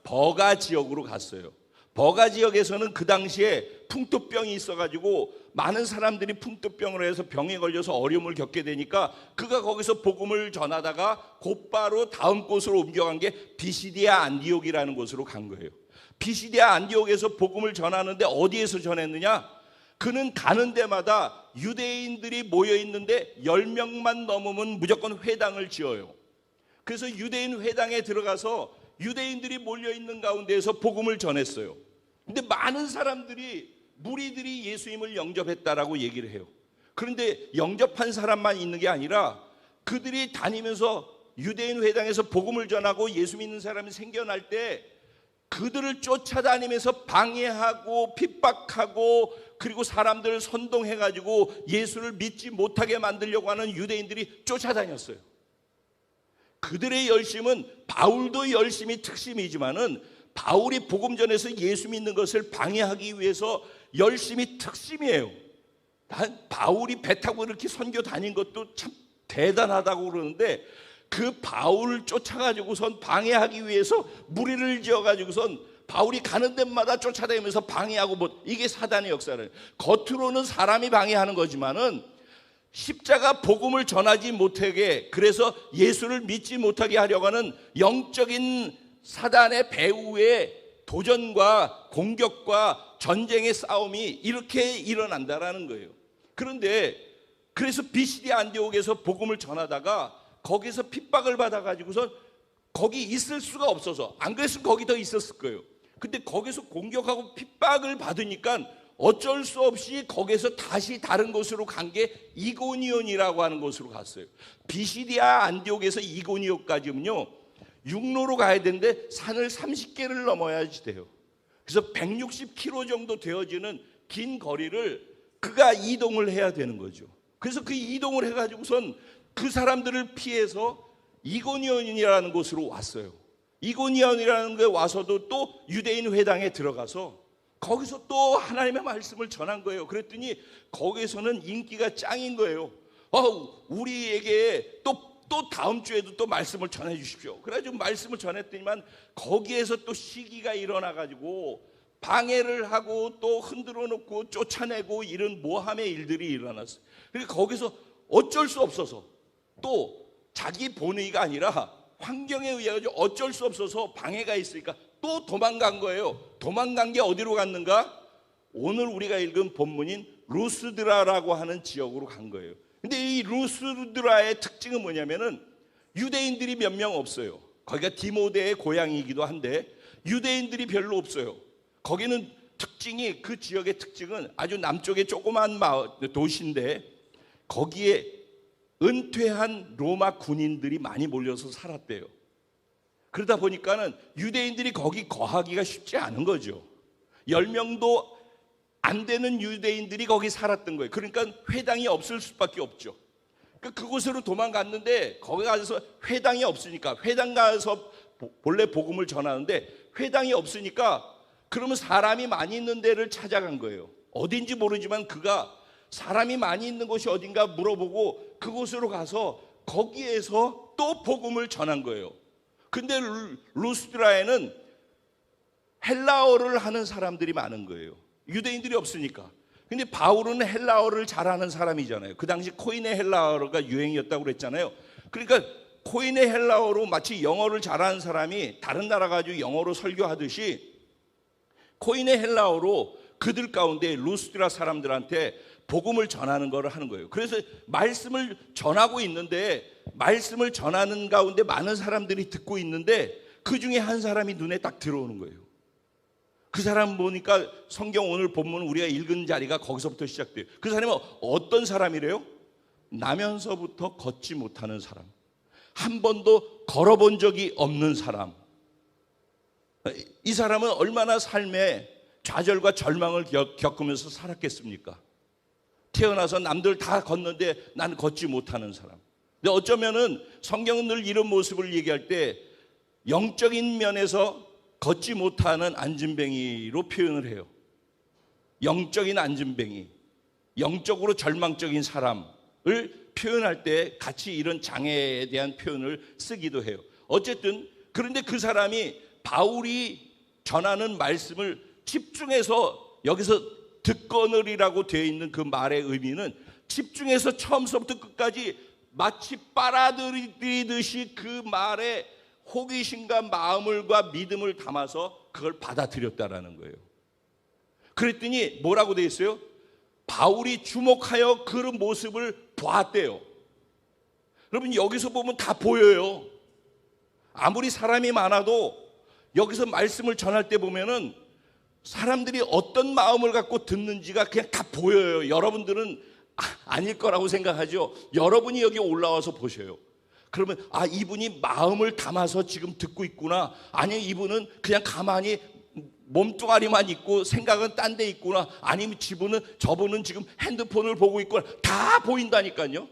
버가 지역으로 갔어요. 버가 지역에서는 그 당시에 풍토병이 있어가지고 많은 사람들이 풍토병으로 해서 병에 걸려서 어려움을 겪게 되니까 그가 거기서 복음을 전하다가 곧바로 다음 곳으로 옮겨간 게 비시디아 안디옥이라는 곳으로 간 거예요. 비시디아 안디옥에서 복음을 전하는데 어디에서 전했느냐? 그는 가는 데마다 유대인들이 모여 있는데 10명만 넘으면 무조건 회당을 지어요. 그래서 유대인 회당에 들어가서 유대인들이 몰려 있는 가운데에서 복음을 전했어요. 근데 많은 사람들이, 무리들이 예수님을 영접했다라고 얘기를 해요. 그런데 영접한 사람만 있는 게 아니라 그들이 다니면서 유대인 회당에서 복음을 전하고 예수 믿는 사람이 생겨날 때 그들을 쫓아다니면서 방해하고 핍박하고, 그리고 사람들을 선동해가지고 예수를 믿지 못하게 만들려고 하는 유대인들이 쫓아다녔어요. 그들의 열심은, 바울도 열심이 특심이지만은 바울이 복음 전에서 예수 믿는 것을 방해하기 위해서 열심이 특심이에요. 난 바울이 배 타고 이렇게 선교 다닌 것도 참 대단하다고 그러는데, 그 바울을 쫓아가지고선 방해하기 위해서 무리를 지어가지고선 바울이 가는 데마다 쫓아다니면서 방해하고, 뭐 이게 사단의 역사를, 겉으로는 사람이 방해하는 거지만은 십자가 복음을 전하지 못하게, 그래서 예수를 믿지 못하게 하려고 하는 영적인 사단의 배후의 도전과 공격과 전쟁의 싸움이 이렇게 일어난다라는 거예요. 그런데 그래서 비시디아 안디옥에서 복음을 전하다가 거기서 핍박을 받아가지고서 거기 있을 수가 없어서, 안 그랬으면 거기 더 있었을 거예요. 근데 거기서 공격하고 핍박을 받으니까 어쩔 수 없이 거기서 다시 다른 곳으로 간 게 이고니온이라고 하는 곳으로 갔어요. 비시디아 안디옥에서 이고니온까지는요, 육로로 가야 되는데 산을 30개를 넘어야지 돼요. 그래서 160km 정도 되어지는 긴 거리를 그가 이동을 해야 되는 거죠. 그래서 그 이동을 해가지고선 그 사람들을 피해서 이고니온이라는 곳으로 왔어요. 이고니온이라는 곳에 와서도 또 유대인 회당에 들어가서 거기서 또 하나님의 말씀을 전한 거예요. 그랬더니 거기서는 인기가 짱인 거예요. 우리에게 또 다음 주에도 또 말씀을 전해 주십시오. 그래가지고 말씀을 전했더니만 거기에서 또 시기가 일어나가지고 방해를 하고 또 흔들어 놓고 쫓아내고 이런 모함의 일들이 일어났어요. 그러니까 거기서 어쩔 수 없어서 또 자기 본의가 아니라 환경에 의해 어쩔 수 없어서 방해가 있으니까 또 도망간 거예요. 도망간 게 어디로 갔는가? 오늘 우리가 읽은 본문인 루스드라라고 하는 지역으로 간 거예요. 근데 이 루스드라의 특징은 뭐냐면은 유대인들이 몇 명 없어요. 거기가 디모데의 고향이기도 한데 유대인들이 별로 없어요. 거기는 특징이, 그 지역의 특징은 아주 남쪽에 조그만 도시인데 거기에 은퇴한 로마 군인들이 많이 몰려서 살았대요. 그러다 보니까는 유대인들이 거기 거하기가 쉽지 않은 거죠. 10명도 안 되는 유대인들이 거기 살았던 거예요. 그러니까 회당이 없을 수밖에 없죠. 그러니까 그곳으로 도망갔는데 거기 가서 회당이 없으니까, 회당 가서 본래 복음을 전하는데 회당이 없으니까 그러면 사람이 많이 있는 데를 찾아간 거예요. 어딘지 모르지만 그가 사람이 많이 있는 곳이 어딘가 물어보고 그곳으로 가서 거기에서 또 복음을 전한 거예요. 근데 루스드라에는 헬라어를 하는 사람들이 많은 거예요. 유대인들이 없으니까. 근데 바울은 헬라어를 잘하는 사람이잖아요. 그 당시 코인의 헬라어가 유행이었다고 그랬잖아요. 그러니까 코인의 헬라어로 마치 영어를 잘하는 사람이 다른 나라 가지고 영어로 설교하듯이 코인의 헬라어로 그들 가운데 루스드라 사람들한테 복음을 전하는 것을 하는 거예요. 그래서 말씀을 전하고 있는데, 말씀을 전하는 가운데 많은 사람들이 듣고 있는데 그 중에 한 사람이 눈에 딱 들어오는 거예요. 그 사람 보니까 성경 오늘 본문 우리가 읽은 자리가 거기서부터 시작돼요. 그 사람은 어떤 사람이래요? 나면서부터 걷지 못하는 사람, 한 번도 걸어본 적이 없는 사람. 이 사람은 얼마나 삶에 좌절과 절망을 겪으면서 살았겠습니까? 태어나서 남들 다 걷는데 난 걷지 못하는 사람. 근데 어쩌면은 성경은 늘 이런 모습을 얘기할 때 영적인 면에서 걷지 못하는 안진뱅이로 표현을 해요. 영적인 안진뱅이, 영적으로 절망적인 사람을 표현할 때 같이 이런 장애에 대한 표현을 쓰기도 해요. 어쨌든 그런데 그 사람이 바울이 전하는 말씀을 집중해서, 여기서 듣거늘이라고 되어 있는 그 말의 의미는 집중해서 처음부터 끝까지 마치 빨아들이듯이 그 말에 호기심과 마음과 믿음을 담아서 그걸 받아들였다라는 거예요. 그랬더니 뭐라고 되어 있어요? 바울이 주목하여 그 모습을 보았대요. 여러분 여기서 보면 다 보여요. 아무리 사람이 많아도 여기서 말씀을 전할 때 보면은 사람들이 어떤 마음을 갖고 듣는지가 그냥 다 보여요. 여러분들은 아닐 거라고 생각하죠. 여러분이 여기 올라와서 보셔요. 그러면 이분이 마음을 담아서 지금 듣고 있구나. 아니면 이분은 그냥 가만히 몸뚱아리만 있고 생각은 딴 데 있구나. 아니면 저분은 지금 핸드폰을 보고 있구나. 다 보인다니까요.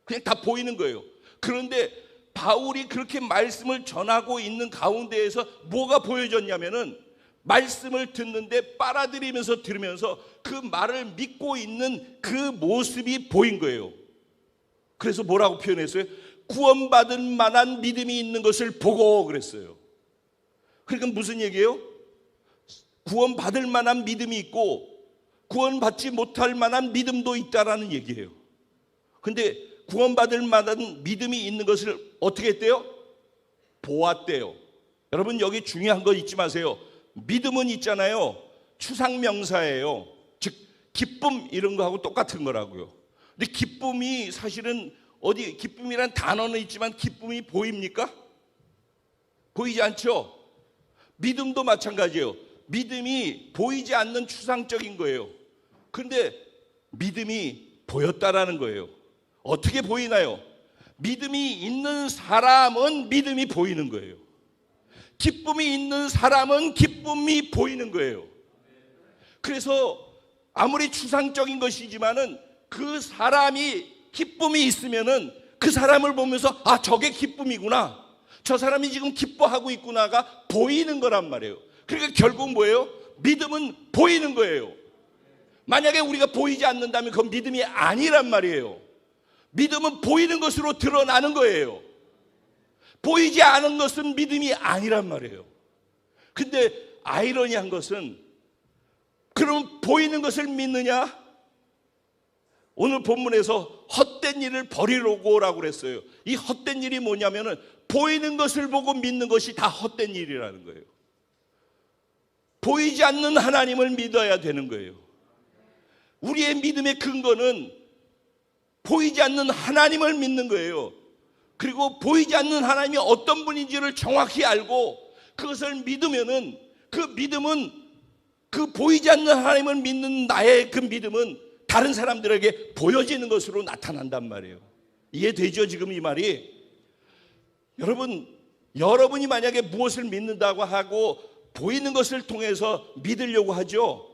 그냥 다 보이는 거예요. 그런데 바울이 그렇게 말씀을 전하고 있는 가운데에서 뭐가 보여졌냐면은 말씀을 듣는데 빨아들이면서 들으면서 그 말을 믿고 있는 그 모습이 보인 거예요. 그래서 뭐라고 표현했어요? 구원받을 만한 믿음이 있는 것을 보고 그랬어요. 그러니까 무슨 얘기예요? 구원받을 만한 믿음이 있고 구원받지 못할 만한 믿음도 있다라는 얘기예요. 근데 구원받을 만한 믿음이 있는 것을 어떻게 했대요? 보았대요. 여러분 여기 중요한 거 잊지 마세요. 믿음은 있잖아요. 추상명사예요. 즉 기쁨 이런 거하고 똑같은 거라고요. 근데 기쁨이 사실은 기쁨이란 단어는 있지만 기쁨이 보입니까? 보이지 않죠? 믿음도 마찬가지예요. 믿음이 보이지 않는 추상적인 거예요. 그런데 믿음이 보였다라는 거예요. 어떻게 보이나요? 믿음이 있는 사람은 믿음이 보이는 거예요. 기쁨이 있는 사람은 기쁨이 보이는 거예요. 그래서 아무리 추상적인 것이지만은 그 사람이 기쁨이 있으면은 그 사람을 보면서 아, 저게 기쁨이구나, 저 사람이 지금 기뻐하고 있구나가 보이는 거란 말이에요. 그러니까 결국 뭐예요? 믿음은 보이는 거예요. 만약에 우리가 보이지 않는다면 그건 믿음이 아니란 말이에요. 믿음은 보이는 것으로 드러나는 거예요. 보이지 않은 것은 믿음이 아니란 말이에요. 근데 아이러니한 것은, 그럼 보이는 것을 믿느냐? 오늘 본문에서 헛된 일을 버리라고 그랬어요. 이 헛된 일이 뭐냐면은 보이는 것을 보고 믿는 것이 다 헛된 일이라는 거예요. 보이지 않는 하나님을 믿어야 되는 거예요. 우리의 믿음의 근거는 보이지 않는 하나님을 믿는 거예요. 그리고 보이지 않는 하나님이 어떤 분인지를 정확히 알고 그것을 믿으면은, 그 믿음은, 그 보이지 않는 하나님을 믿는 나의 그 믿음은 다른 사람들에게 보여지는 것으로 나타난단 말이에요. 이해되죠? 지금 이 말이? 여러분이 만약에 무엇을 믿는다고 하고 보이는 것을 통해서 믿으려고 하죠.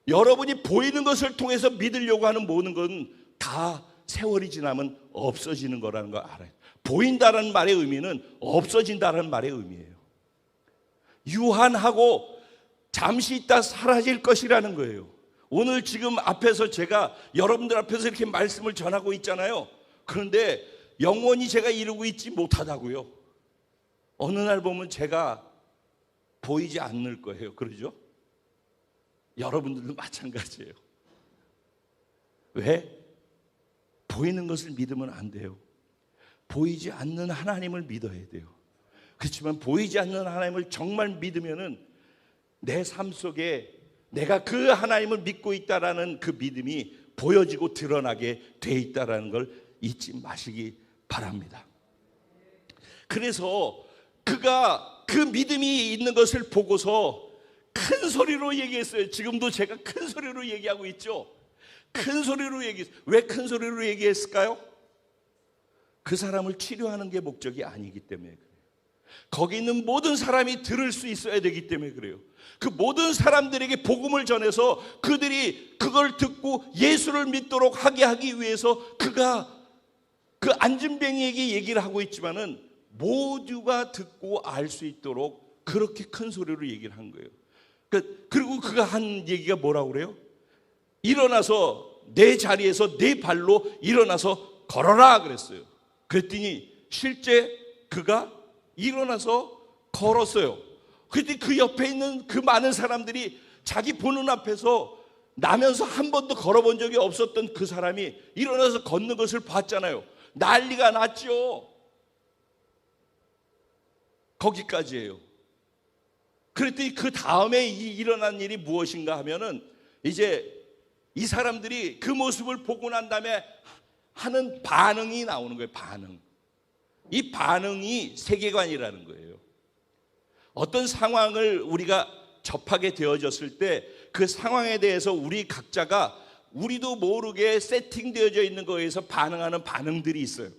여러분이 보이는 것을 통해서 믿으려고 하는 모든 건 다 세월이 지나면 없어지는 거라는 걸 알아요. 보인다는 말의 의미는 없어진다는 말의 의미예요. 유한하고 잠시 있다 사라질 것이라는 거예요. 오늘 지금 앞에서 제가 여러분들 앞에서 이렇게 말씀을 전하고 있잖아요. 그런데 영원히 제가 이루고 있지 못하다고요. 어느 날 보면 제가 보이지 않을 거예요. 그러죠? 여러분들도 마찬가지예요. 왜? 보이는 것을 믿으면 안 돼요. 보이지 않는 하나님을 믿어야 돼요. 그렇지만 보이지 않는 하나님을 정말 믿으면은 내 삶 속에 내가 그 하나님을 믿고 있다라는 그 믿음이 보여지고 드러나게 돼 있다라는 걸 잊지 마시기 바랍니다. 그래서 그가 그 믿음이 있는 것을 보고서 큰 소리로 얘기했어요. 지금도 제가 큰 소리로 얘기하고 있죠. 큰 소리로 얘기했어요. 왜 큰 소리로 얘기했을까요? 그 사람을 치료하는 게 목적이 아니기 때문에 그래요. 거기 있는 모든 사람이 들을 수 있어야 되기 때문에 그래요. 그 모든 사람들에게 복음을 전해서 그들이 그걸 듣고 예수를 믿도록 하게 하기 위해서 그가 그 안진뱅이에게 얘기를 하고 있지만은 모두가 듣고 알 수 있도록 그렇게 큰 소리로 얘기를 한 거예요. 그리고 그가 한 얘기가 뭐라고 그래요? 일어나서 내 자리에서 내 발로 일어나서 걸어라 그랬어요. 그랬더니 실제 그가 일어나서 걸었어요. 그랬더니 그 옆에 있는 그 많은 사람들이 자기 보는 앞에서 나면서 한 번도 걸어본 적이 없었던 그 사람이 일어나서 걷는 것을 봤잖아요. 난리가 났죠. 거기까지예요. 그랬더니 그 다음에 일어난 일이 무엇인가 하면은 이제 이 사람들이 그 모습을 보고 난 다음에 하는 반응이 나오는 거예요. 반응. 이 반응이 세계관이라는 거예요. 어떤 상황을 우리가 접하게 되어졌을 때 그 상황에 대해서 우리 각자가 우리도 모르게 세팅되어져 있는 거에서 반응하는 반응들이 있어요.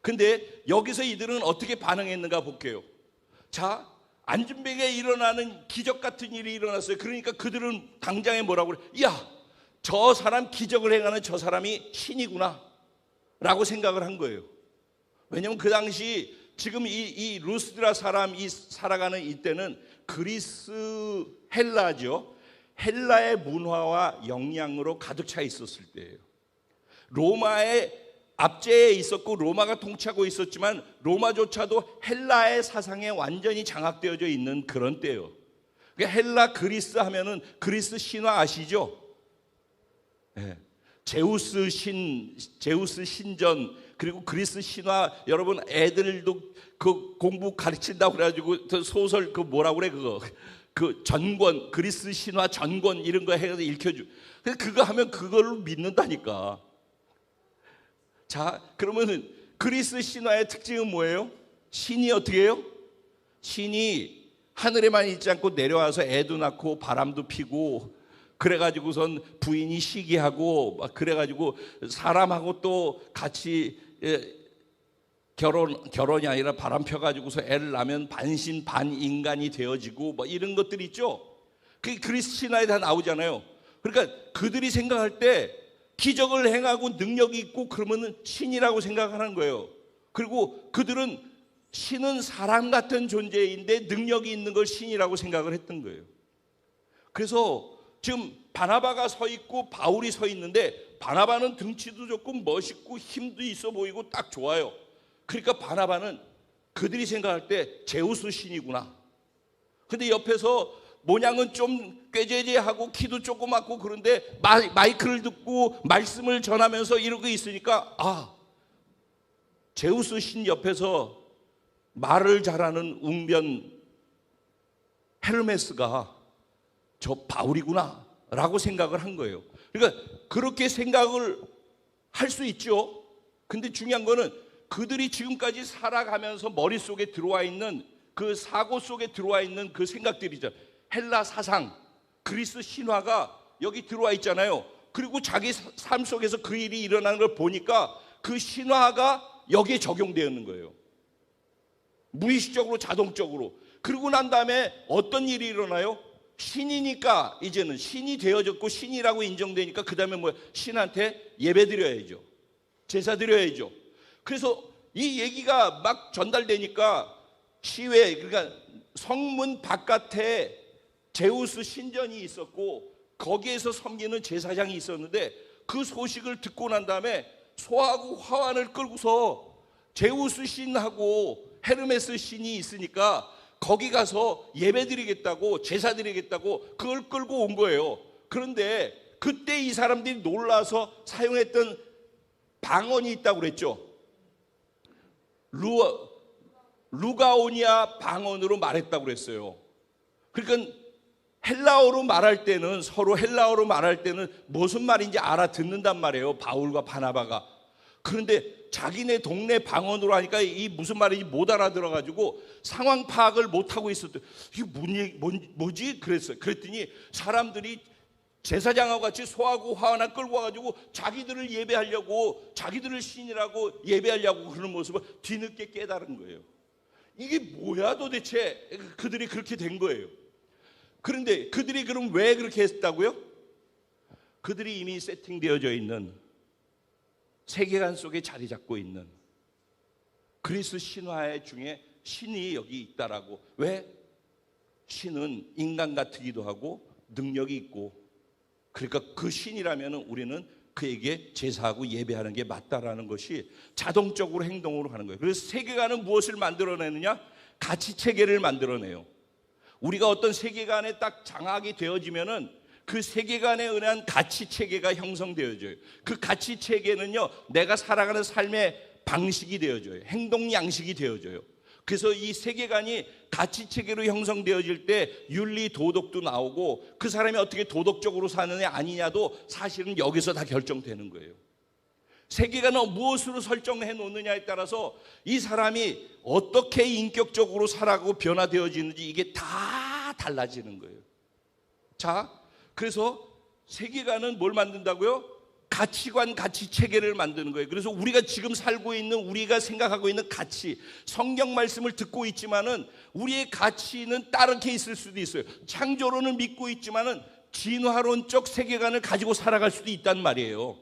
근데 여기서 이들은 어떻게 반응했는가 볼게요. 자, 안진뱅이에 일어나는 기적 같은 일이 일어났어요. 그러니까 그들은 당장에 뭐라고 그래? 야, 저 사람 기적을 행하는 저 사람이 신이구나 라고 생각을 한 거예요. 왜냐하면 그 당시 지금 이 루스드라 사람이 살아가는 이때는 그리스 헬라죠. 헬라의 문화와 영향으로 가득 차 있었을 때예요. 로마의 압제에 있었고 로마가 통치하고 있었지만 로마조차도 헬라의 사상에 완전히 장악되어져 있는 그런 때예요. 그러니까 헬라 그리스 하면은 그리스 신화 아시죠? 네. 제우스 신전, 그리고 그리스 신화. 여러분 애들도 그 공부 가르친다고 그래가지고 소설 그 뭐라고 그래 그 전권, 그리스 신화 전권 이런 거 해서 읽혀주. 그거 하면 그걸로 믿는다니까. 자, 그러면은 그리스 신화의 특징은 뭐예요? 신이 어떻게 해요? 신이 하늘에만 있지 않고 내려와서 애도 낳고 바람도 피고 그래가지고선 부인이 시기하고 막 그래가지고 사람하고 또 같이 결혼이 아니라 바람 펴가지고서 애를 낳으면 반신 반인간이 되어지고 뭐 이런 것들 있죠. 그게 그리스 신화에 다 나오잖아요. 그러니까 그들이 생각할 때 기적을 행하고 능력이 있고 그러면 신이라고 생각하는 거예요. 그리고 그들은 신은 사람 같은 존재인데 능력이 있는 걸 신이라고 생각을 했던 거예요. 그래서 지금 바나바가 서 있고 바울이 서 있는데, 바나바는 등치도 좋고 멋있고 힘도 있어 보이고 딱 좋아요. 그러니까 바나바는 그들이 생각할 때 제우스 신이구나. 근데 옆에서 모양은 좀 꾀죄죄하고 키도 조그맣고 그런데 마이크를 듣고 말씀을 전하면서 이러고 있으니까, 아, 제우스 신 옆에서 말을 잘하는 웅변 헤르메스가 저 바울이구나 라고 생각을 한 거예요. 그러니까 그렇게 생각을 할 수 있죠. 근데 중요한 거는 그들이 지금까지 살아가면서 머릿속에 들어와 있는 그 사고 속에 들어와 있는 그 생각들이죠. 헬라 사상, 그리스 신화가 여기 들어와 있잖아요. 그리고 자기 삶 속에서 그 일이 일어나는 걸 보니까 그 신화가 여기에 적용되는 거예요. 무의식적으로, 자동적으로. 그러고 난 다음에 어떤 일이 일어나요? 신이니까 이제는 신이 되어졌고 신이라고 인정되니까 그 다음에 뭐야? 신한테 예배 드려야죠. 제사 드려야죠. 그래서 이 얘기가 막 전달되니까 시외, 그러니까 성문 바깥에 제우스 신전이 있었고 거기에서 섬기는 제사장이 있었는데, 그 소식을 듣고 난 다음에 소하고 화환을 끌고서 제우스 신하고 헤르메스 신이 있으니까 거기 가서 예배 드리겠다고, 제사 드리겠다고 그걸 끌고 온 거예요. 그런데 그때 이 사람들이 놀라서 사용했던 방언이 있다고 그랬죠. 루가오니아 방언으로 말했다고 그랬어요. 그러니까 헬라어로 말할 때는, 서로 헬라어로 말할 때는 무슨 말인지 알아듣는단 말이에요, 바울과 바나바가. 그런데 자기네 동네 방언으로 하니까 이 무슨 말인지 못 알아들어가지고 상황 파악을 못하고 있었대요. 이게 뭐지? 그랬어요. 그랬더니 사람들이 제사장하고 같이 소하고 화환을 끌고 와가지고 자기들을 예배하려고, 자기들을 신이라고 예배하려고 그러는 모습을 뒤늦게 깨달은 거예요. 이게 뭐야 도대체? 그들이 그렇게 된 거예요. 그런데 그들이 그럼 왜 그렇게 했다고요? 그들이 이미 세팅되어져 있는 세계관 속에 자리 잡고 있는 그리스 신화 중에 신이 여기 있다라고. 왜? 신은 인간 같기도 하고 능력이 있고, 그러니까 그 신이라면 우리는 그에게 제사하고 예배하는 게 맞다라는 것이 자동적으로 행동으로 하는 거예요. 그래서 세계관은 무엇을 만들어내느냐? 가치 체계를 만들어내요. 우리가 어떤 세계관에 딱 장악이 되어지면은 그 세계관에 의한 가치 체계가 형성되어져요. 그 가치 체계는요, 내가 살아가는 삶의 방식이 되어져요. 행동 양식이 되어져요. 그래서 이 세계관이 가치 체계로 형성되어질 때 윤리 도덕도 나오고, 그 사람이 어떻게 도덕적으로 사느냐 아니냐도 사실은 여기서 다 결정되는 거예요. 세계관은 무엇으로 설정해 놓느냐에 따라서 이 사람이 어떻게 인격적으로 살아가고 변화되어지는지 이게 다 달라지는 거예요. 자, 그래서 세계관은 뭘 만든다고요? 가치관, 가치 체계를 만드는 거예요. 그래서 우리가 지금 살고 있는, 우리가 생각하고 있는 가치, 성경 말씀을 듣고 있지만은 우리의 가치는 다르게 있을 수도 있어요. 창조론을 믿고 있지만은 진화론적 세계관을 가지고 살아갈 수도 있단 말이에요.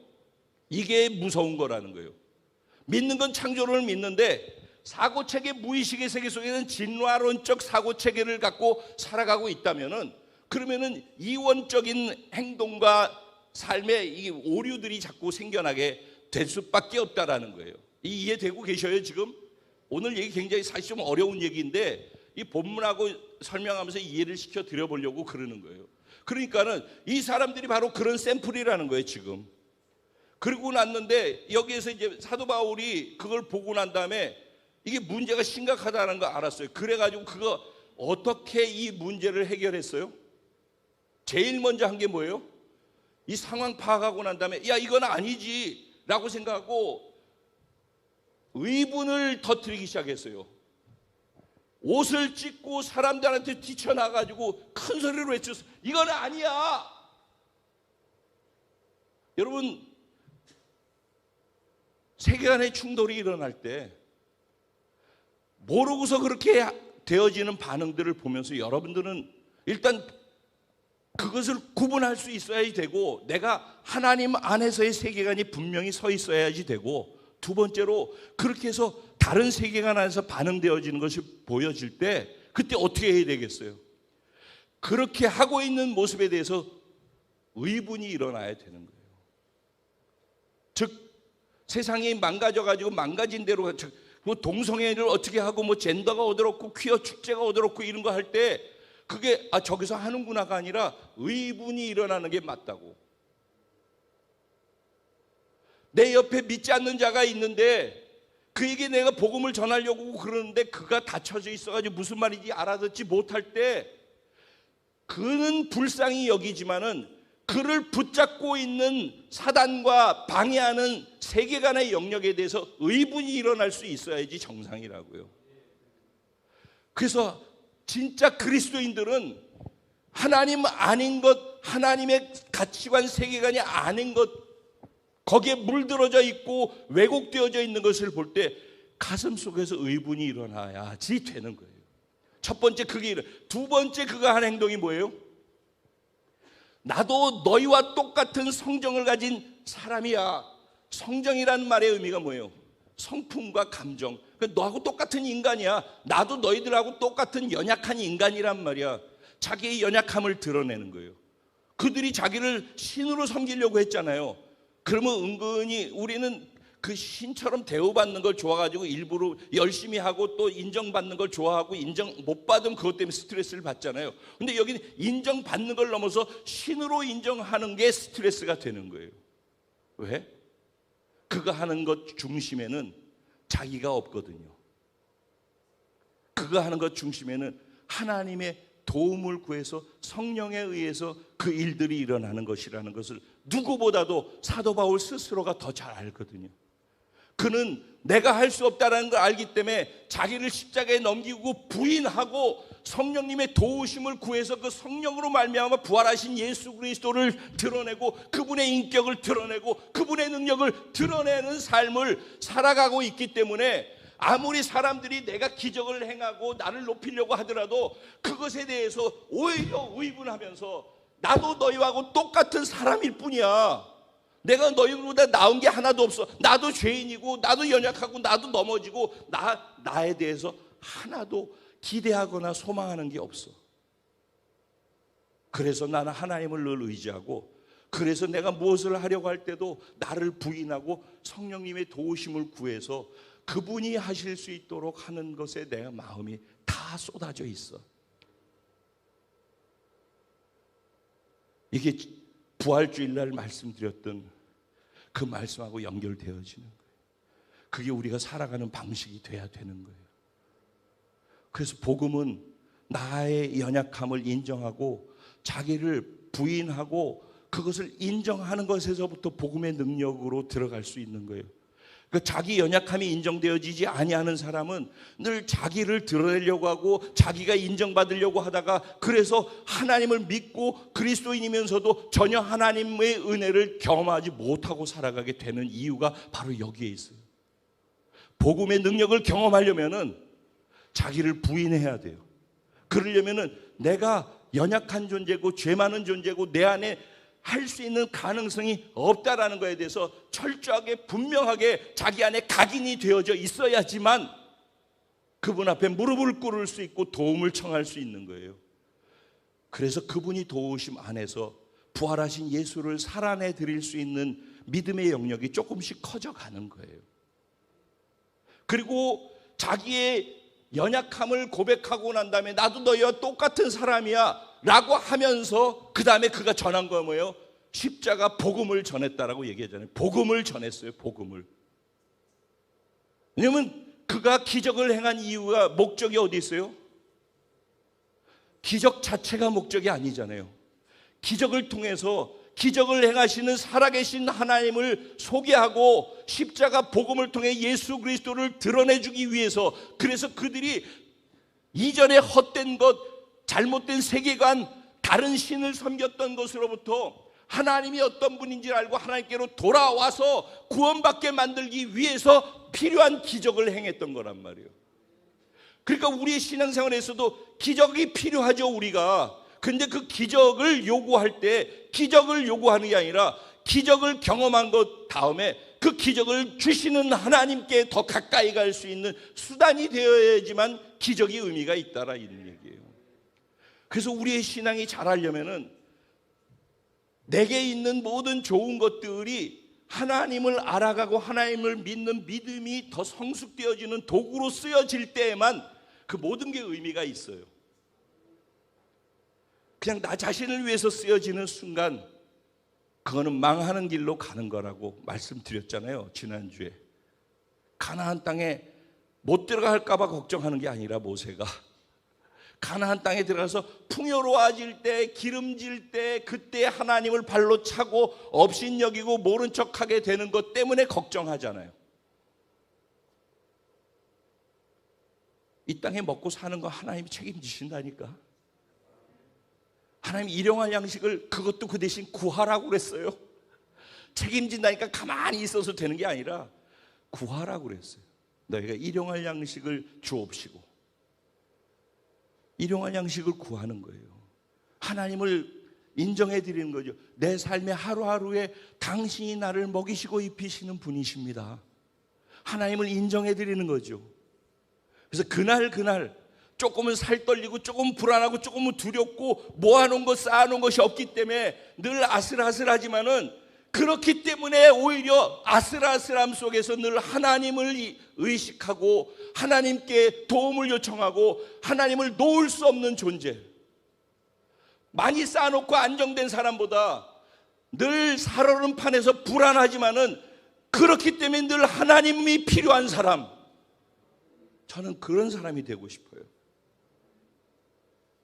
이게 무서운 거라는 거예요. 믿는 건 창조론을 믿는데 사고체계, 무의식의 세계 속에는 진화론적 사고체계를 갖고 살아가고 있다면은, 그러면은 이원적인 행동과 삶에 이 오류들이 자꾸 생겨나게 될 수밖에 없다라는 거예요. 이해되고 계셔요 지금? 오늘 얘기 굉장히 사실 좀 어려운 얘기인데 이 본문하고 설명하면서 이해를 시켜 드려보려고 그러는 거예요. 그러니까는 이 사람들이 바로 그런 샘플이라는 거예요 지금. 그러고 났는데 여기에서 이제 사도 바울이 그걸 보고 난 다음에 이게 문제가 심각하다는 거 알았어요. 그래가지고 그거 어떻게 이 문제를 해결했어요? 제일 먼저 한 게 뭐예요? 이 상황 파악하고 난 다음에 야 이건 아니지 라고 생각하고 의분을 터뜨리기 시작했어요. 옷을 찢고 사람들한테 뛰쳐나가지고 큰 소리로 외쳤어요. 이건 아니야. 여러분, 세계관의 충돌이 일어날 때 모르고서 그렇게 되어지는 반응들을 보면서 여러분들은 일단 그것을 구분할 수 있어야지 되고, 내가 하나님 안에서의 세계관이 분명히 서 있어야지 되고, 두 번째로 그렇게 해서 다른 세계관 안에서 반응되어지는 것이 보여질 때 그때 어떻게 해야 되겠어요? 그렇게 하고 있는 모습에 대해서 의분이 일어나야 되는 거예요. 즉 세상이 망가져가지고 망가진 대로 뭐 동성애를 어떻게 하고 뭐 젠더가 어디렇고 퀴어 축제가 어디렇고 이런 거 할 때 그게 저기서 하는구나가 아니라 의분이 일어나는 게 맞다고. 내 옆에 믿지 않는 자가 있는데 그에게 내가 복음을 전하려고 그러는데 그가 닫혀져 있어가지고 무슨 말인지 알아듣지 못할 때 그는 불쌍히 여기지만은 그를 붙잡고 있는 사단과 방해하는 세계관의 영역에 대해서 의분이 일어날 수 있어야지 정상이라고요. 그래서 진짜 그리스도인들은 하나님 아닌 것, 하나님의 가치관 세계관이 아닌 것, 거기에 물들어져 있고 왜곡되어져 있는 것을 볼 때 가슴 속에서 의분이 일어나야지 되는 거예요. 첫 번째 그게 두 번째 그가 한 행동이 뭐예요? 나도 너희와 똑같은 성정을 가진 사람이야. 성정이라는 말의 의미가 뭐예요? 성품과 감정. 너하고 똑같은 인간이야. 나도 너희들하고 똑같은 연약한 인간이란 말이야. 자기의 연약함을 드러내는 거예요. 그들이 자기를 신으로 섬기려고 했잖아요. 그러면 은근히 우리는 그 신처럼 대우받는 걸 좋아가지고 일부러 열심히 하고 또 인정받는 걸 좋아하고 인정 못 받으면 그것 때문에 스트레스를 받잖아요. 근데 여기는 인정받는 걸 넘어서 신으로 인정하는 게 스트레스가 되는 거예요. 왜? 그가 하는 것 중심에는 자기가 없거든요. 그가 하는 것 중심에는 하나님의 도움을 구해서 성령에 의해서 그 일들이 일어나는 것이라는 것을 누구보다도 사도 바울 스스로가 더 잘 알거든요. 그는 내가 할 수 없다는 걸 알기 때문에 자기를 십자가에 넘기고 부인하고 성령님의 도우심을 구해서 그 성령으로 말미암아 부활하신 예수 그리스도를 드러내고 그분의 인격을 드러내고 그분의 능력을 드러내는 삶을 살아가고 있기 때문에 아무리 사람들이 내가 기적을 행하고 나를 높이려고 하더라도 그것에 대해서 오히려 의분하면서 나도 너희하고 똑같은 사람일 뿐이야. 내가 너희보다 나은 게 하나도 없어. 나도 죄인이고 나도 연약하고 나도 넘어지고 나에 대해서 하나도 기대하거나 소망하는 게 없어. 그래서 나는 하나님을 늘 의지하고 그래서 내가 무엇을 하려고 할 때도 나를 부인하고 성령님의 도우심을 구해서 그분이 하실 수 있도록 하는 것에 내 마음이 다 쏟아져 있어. 이게 부활주일날 말씀드렸던 그 말씀하고 연결되어지는 거예요. 그게 우리가 살아가는 방식이 돼야 되는 거예요. 그래서 복음은 나의 연약함을 인정하고 자기를 부인하고 그것을 인정하는 것에서부터 복음의 능력으로 들어갈 수 있는 거예요. 그 자기 연약함이 인정되어지지 아니하는 사람은 늘 자기를 드러내려고 하고 자기가 인정받으려고 하다가 그래서 하나님을 믿고 그리스도인이면서도 전혀 하나님의 은혜를 경험하지 못하고 살아가게 되는 이유가 바로 여기에 있어요. 복음의 능력을 경험하려면은 자기를 부인해야 돼요. 그러려면은 내가 연약한 존재고 죄 많은 존재고 내 안에 할 수 있는 가능성이 없다라는 것에 대해서 철저하게 분명하게 자기 안에 각인이 되어져 있어야지만 그분 앞에 무릎을 꿇을 수 있고 도움을 청할 수 있는 거예요. 그래서 그분이 도우심 안에서 부활하신 예수를 살아내 드릴 수 있는 믿음의 영역이 조금씩 커져가는 거예요. 그리고 자기의 연약함을 고백하고 난 다음에 나도 너희와 똑같은 사람이야 라고 하면서 그 다음에 그가 전한 거 뭐예요? 십자가 복음을 전했다라고 얘기하잖아요. 복음을 전했어요. 복음을. 왜냐하면 그가 기적을 행한 이유가 목적이 어디 있어요? 기적 자체가 목적이 아니잖아요. 기적을 통해서 기적을 행하시는 살아계신 하나님을 소개하고 십자가 복음을 통해 예수 그리스도를 드러내주기 위해서 그래서 그들이 이전에 헛된 것 잘못된 세계관, 다른 신을 섬겼던 것으로부터 하나님이 어떤 분인지 알고 하나님께로 돌아와서 구원받게 만들기 위해서 필요한 기적을 행했던 거란 말이에요. 그러니까 우리의 신앙생활에서도 기적이 필요하죠. 우리가 근데 그 기적을 요구할 때 기적을 요구하는 게 아니라 기적을 경험한 것 다음에 그 기적을 주시는 하나님께 더 가까이 갈 수 있는 수단이 되어야지만 기적이 의미가 있다라는 얘기예요. 그래서 우리의 신앙이 자라려면은 내게 있는 모든 좋은 것들이 하나님을 알아가고 하나님을 믿는 믿음이 더 성숙되어지는 도구로 쓰여질 때에만 그 모든 게 의미가 있어요. 그냥 나 자신을 위해서 쓰여지는 순간 그거는 망하는 길로 가는 거라고 말씀드렸잖아요, 지난주에. 가나안 땅에 못 들어갈까 봐 걱정하는 게 아니라 모세가 가나안 땅에 들어가서 풍요로워질 때, 기름질 때, 그때 하나님을 발로 차고 업신여기고 모른 척하게 되는 것 때문에 걱정하잖아요. 이 땅에 먹고 사는 거 하나님이 책임지신다니까. 하나님 일용할 양식을 그것도 그 대신 구하라고 그랬어요. 책임진다니까 가만히 있어서 되는 게 아니라 구하라고 그랬어요. 너희가 일용할 양식을 주옵시고. 일용할 양식을 구하는 거예요. 하나님을 인정해 드리는 거죠. 내 삶의 하루하루에 당신이 나를 먹이시고 입히시는 분이십니다. 하나님을 인정해 드리는 거죠. 그래서 그날 조금은 살 떨리고 조금 불안하고 조금은 두렵고 모아놓은 것 쌓아놓은 것이 없기 때문에 늘 아슬아슬하지만은 그렇기 때문에 오히려 아슬아슬함 속에서 늘 하나님을 의식하고 하나님께 도움을 요청하고 하나님을 놓을 수 없는 존재. 많이 쌓아놓고 안정된 사람보다 늘 살얼음판에서 불안하지만은 그렇기 때문에 늘 하나님이 필요한 사람. 저는 그런 사람이 되고 싶어요.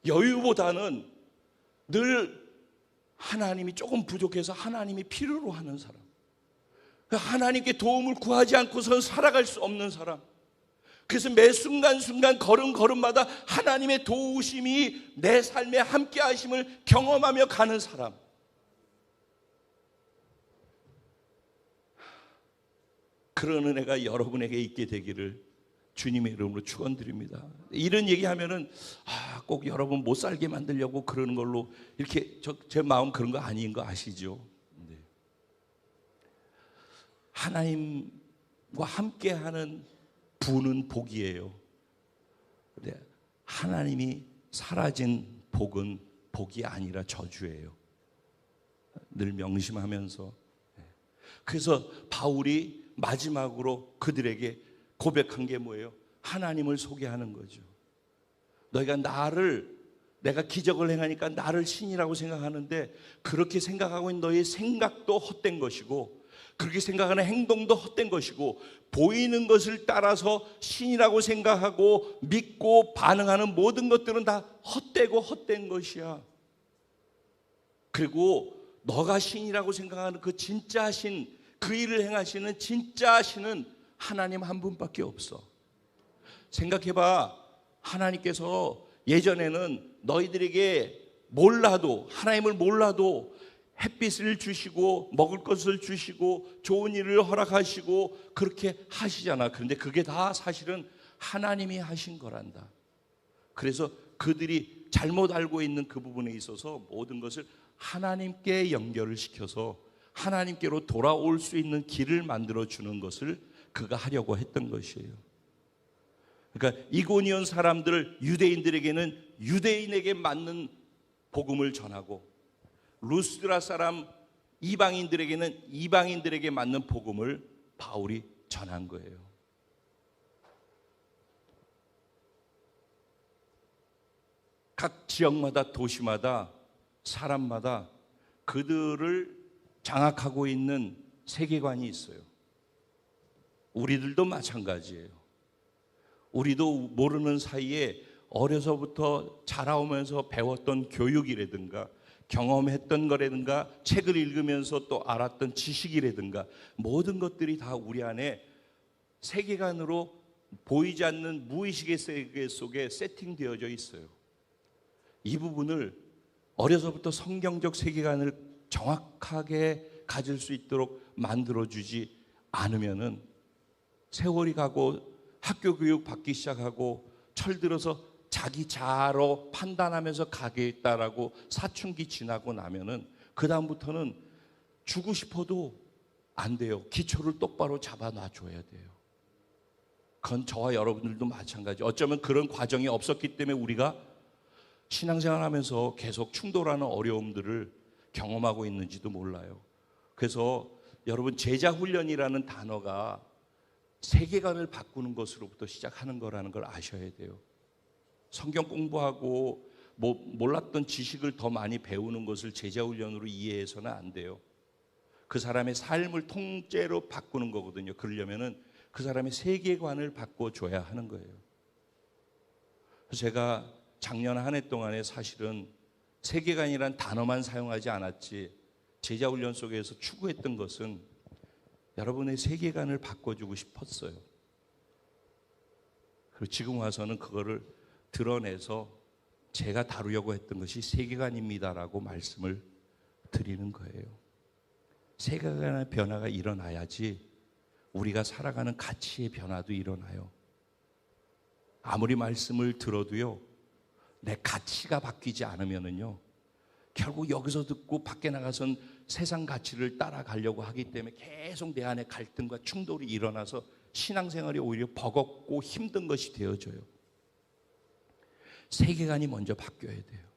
여유보다는 늘 하나님이 조금 부족해서 하나님이 필요로 하는 사람. 하나님께 도움을 구하지 않고선 살아갈 수 없는 사람. 그래서 매 순간순간 걸음걸음마다 하나님의 도우심이 내 삶에 함께 하심을 경험하며 가는 사람. 그런 은혜가 여러분에게 있게 되기를 주님의 이름으로 축원드립니다. 이런 얘기하면은 꼭 여러분 못 살게 만들려고 그러는 걸로 이렇게 제 마음 그런 거 아닌 거 아시죠? 네. 하나님과 함께하는 부는 복이에요. 근데 하나님이 사라진 복은 복이 아니라 저주예요. 늘 명심하면서. 그래서 바울이 마지막으로 그들에게 고백한 게 뭐예요? 하나님을 소개하는 거죠. 너희가 내가 기적을 행하니까 나를 신이라고 생각하는데 그렇게 생각하고 있는 너희의 생각도 헛된 것이고 그렇게 생각하는 행동도 헛된 것이고 보이는 것을 따라서 신이라고 생각하고 믿고 반응하는 모든 것들은 다 헛되고 헛된 것이야. 그리고 너가 신이라고 생각하는 그 진짜 신, 그 일을 행하시는 진짜 신은 하나님 한 분밖에 없어. 생각해봐. 하나님께서 예전에는 너희들에게 하나님을 몰라도 햇빛을 주시고 먹을 것을 주시고 좋은 일을 허락하시고 그렇게 하시잖아. 그런데 그게 다 사실은 하나님이 하신 거란다. 그래서 그들이 잘못 알고 있는 그 부분에 있어서 모든 것을 하나님께 연결을 시켜서 하나님께로 돌아올 수 있는 길을 만들어주는 것을 그가 하려고 했던 것이에요. 그러니까 이고니온 사람들, 유대인들에게는 유대인에게 맞는 복음을 전하고 루스드라 사람 이방인들에게는 이방인들에게 맞는 복음을 바울이 전한 거예요. 각 지역마다 도시마다 사람마다 그들을 장악하고 있는 세계관이 있어요. 우리들도 마찬가지예요. 우리도 모르는 사이에 어려서부터 자라오면서 배웠던 교육이라든가 경험했던 거라든가 책을 읽으면서 또 알았던 지식이라든가 모든 것들이 다 우리 안에 세계관으로 보이지 않는 무의식의 세계 속에 세팅되어져 있어요. 이 부분을 어려서부터 성경적 세계관을 정확하게 가질 수 있도록 만들어주지 않으면은 세월이 가고 학교 교육 받기 시작하고 철들어서 자기 자아로 판단하면서 가겠다라고 사춘기 지나고 나면은 그 다음부터는 주고 싶어도 안 돼요. 기초를 똑바로 잡아 놔줘야 돼요. 그건 저와 여러분들도 마찬가지. 어쩌면 그런 과정이 없었기 때문에 우리가 신앙생활하면서 계속 충돌하는 어려움들을 경험하고 있는지도 몰라요. 그래서 여러분, 제자 훈련이라는 단어가 세계관을 바꾸는 것으로부터 시작하는 거라는 걸 아셔야 돼요. 성경 공부하고 몰랐던 지식을 더 많이 배우는 것을 제자 훈련으로 이해해서는 안 돼요. 그 사람의 삶을 통째로 바꾸는 거거든요. 그러려면은 그 사람의 세계관을 바꿔줘야 하는 거예요. 그래서 제가 작년 한 해 동안에 사실은 세계관이란 단어만 사용하지 않았지, 제자 훈련 속에서 추구했던 것은 여러분의 세계관을 바꿔주고 싶었어요. 그리고 지금 와서는 그거를 드러내서 제가 다루려고 했던 것이 세계관입니다라고 말씀을 드리는 거예요. 세계관의 변화가 일어나야지 우리가 살아가는 가치의 변화도 일어나요. 아무리 말씀을 들어도요, 내 가치가 바뀌지 않으면은요, 결국 여기서 듣고 밖에 나가선 세상 가치를 따라가려고 하기 때문에 계속 내 안에 갈등과 충돌이 일어나서 신앙생활이 오히려 버겁고 힘든 것이 되어져요. 세계관이 먼저 바뀌어야 돼요.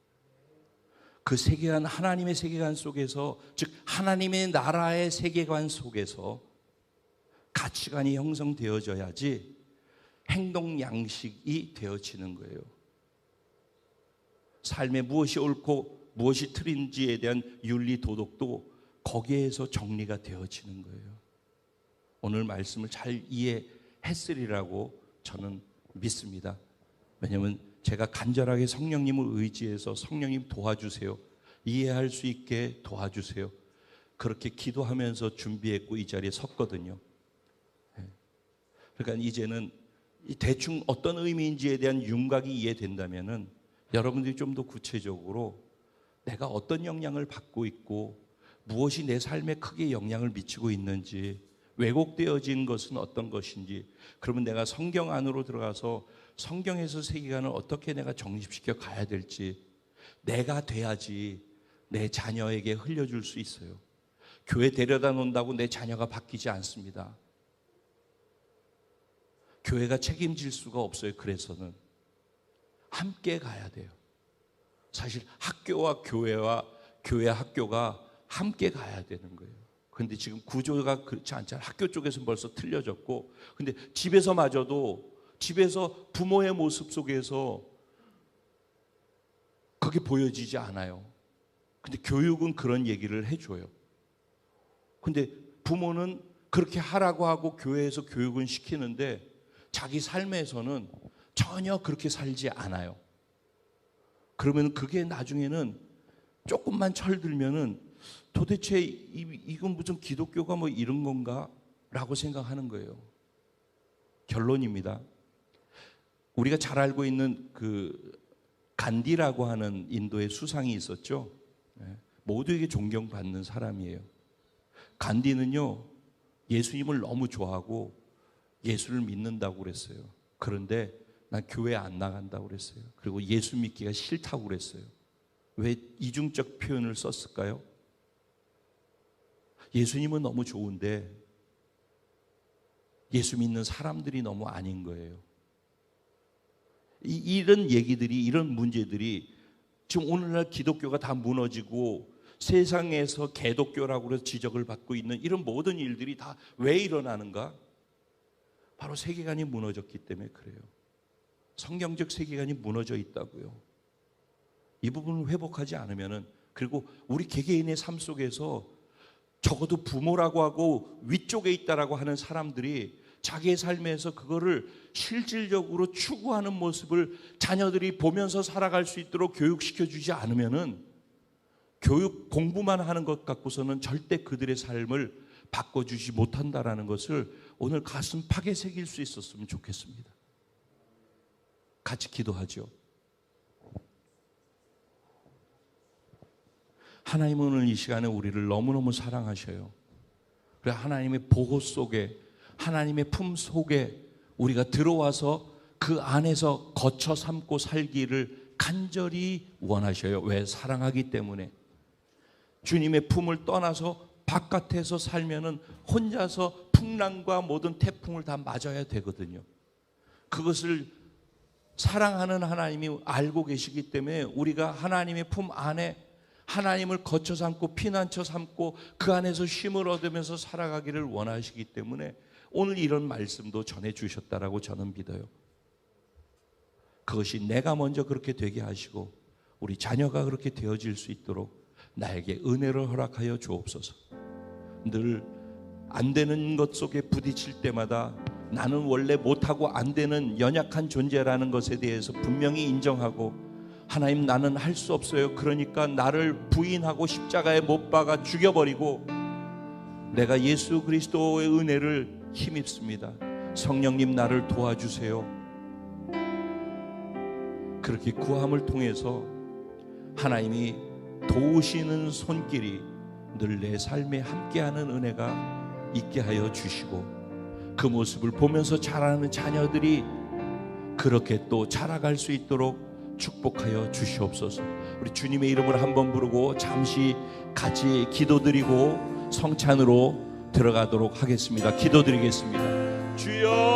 그 세계관, 하나님의 세계관 속에서, 즉 하나님의 나라의 세계관 속에서 가치관이 형성되어져야지 행동 양식이 되어지는 거예요. 삶에 무엇이 옳고 무엇이 틀린지에 대한 윤리 도덕도 거기에서 정리가 되어지는 거예요. 오늘 말씀을 잘 이해했으리라고 저는 믿습니다. 왜냐하면 제가 간절하게 성령님을 의지해서 성령님 도와주세요, 이해할 수 있게 도와주세요, 그렇게 기도하면서 준비했고 이 자리에 섰거든요. 그러니까 이제는 대충 어떤 의미인지에 대한 윤곽이 이해된다면은 여러분들이 좀 더 구체적으로 내가 어떤 영향을 받고 있고 무엇이 내 삶에 크게 영향을 미치고 있는지, 왜곡되어진 것은 어떤 것인지, 그러면 내가 성경 안으로 들어가서 성경에서 세계관을 어떻게 내가 정립시켜 가야 될지, 내가 돼야지 내 자녀에게 흘려줄 수 있어요. 교회 데려다 놓는다고 내 자녀가 바뀌지 않습니다. 교회가 책임질 수가 없어요. 그래서는 함께 가야 돼요. 사실 학교와 교회와 교회 학교가 함께 가야 되는 거예요. 그런데 지금 구조가 그렇지 않잖아요. 학교 쪽에서 벌써 틀려졌고, 근데 집에서마저도, 집에서 부모의 모습 속에서 그게 보여지지 않아요. 근데 교육은 그런 얘기를 해줘요. 근데 부모는 그렇게 하라고 하고 교회에서 교육은 시키는데 자기 삶에서는 전혀 그렇게 살지 않아요. 그러면 그게 나중에는 조금만 철들면은 도대체 이건 무슨 기독교가 뭐 이런 건가? 라고 생각하는 거예요. 결론입니다. 우리가 잘 알고 있는 그 간디라고 하는 인도의 수상이 있었죠. 모두에게 존경받는 사람이에요. 간디는요, 예수님을 너무 좋아하고 예수를 믿는다고 그랬어요. 그런데 난 교회 안 나간다고 그랬어요. 그리고 예수 믿기가 싫다고 그랬어요. 왜 이중적 표현을 썼을까요? 예수님은 너무 좋은데 예수 믿는 사람들이 너무 아닌 거예요. 이런 얘기들이, 이런 문제들이 지금 오늘날 기독교가 다 무너지고 세상에서 개독교라고 해서 지적을 받고 있는 이런 모든 일들이 다 왜 일어나는가? 바로 세계관이 무너졌기 때문에 그래요. 성경적 세계관이 무너져 있다고요. 이 부분을 회복하지 않으면은, 그리고 우리 개개인의 삶 속에서 적어도 부모라고 하고 위쪽에 있다라고 하는 사람들이 자기의 삶에서 그거를 실질적으로 추구하는 모습을 자녀들이 보면서 살아갈 수 있도록 교육시켜 주지 않으면은, 교육 공부만 하는 것 갖고서는 절대 그들의 삶을 바꿔주지 못한다라는 것을 오늘 가슴 팍에 새길 수 있었으면 좋겠습니다. 같이 기도하죠. 하나님은 오늘 이 시간에 우리를 너무너무 사랑하셔요. 그래서 하나님의 보호 속에, 하나님의 품 속에 우리가 들어와서 그 안에서 거쳐 삼고 살기를 간절히 원하셔요. 왜? 사랑하기 때문에. 주님의 품을 떠나서 바깥에서 살면은 혼자서 풍랑과 모든 태풍을 다 맞아야 되거든요. 그것을 사랑하는 하나님이 알고 계시기 때문에 우리가 하나님의 품 안에 하나님을 거쳐 삼고 피난처 삼고 그 안에서 쉼을 얻으면서 살아가기를 원하시기 때문에 오늘 이런 말씀도 전해 주셨다라고 저는 믿어요. 그것이 내가 먼저 그렇게 되게 하시고 우리 자녀가 그렇게 되어질 수 있도록 나에게 은혜를 허락하여 주옵소서. 늘 안 되는 것 속에 부딪힐 때마다 나는 원래 못하고 안 되는 연약한 존재라는 것에 대해서 분명히 인정하고 하나님 나는 할 수 없어요. 그러니까 나를 부인하고 십자가에 못 박아 죽여버리고 내가 예수 그리스도의 은혜를 힘입습니다. 성령님 나를 도와주세요. 그렇게 구함을 통해서 하나님이 도우시는 손길이 늘 내 삶에 함께하는 은혜가 있게 하여 주시고 그 모습을 보면서 자라는 자녀들이 그렇게 또 자라갈 수 있도록 축복하여 주시옵소서. 우리 주님의 이름을 한번 부르고 잠시 같이 기도드리고 성찬으로 들어가도록 하겠습니다. 기도드리겠습니다. 주여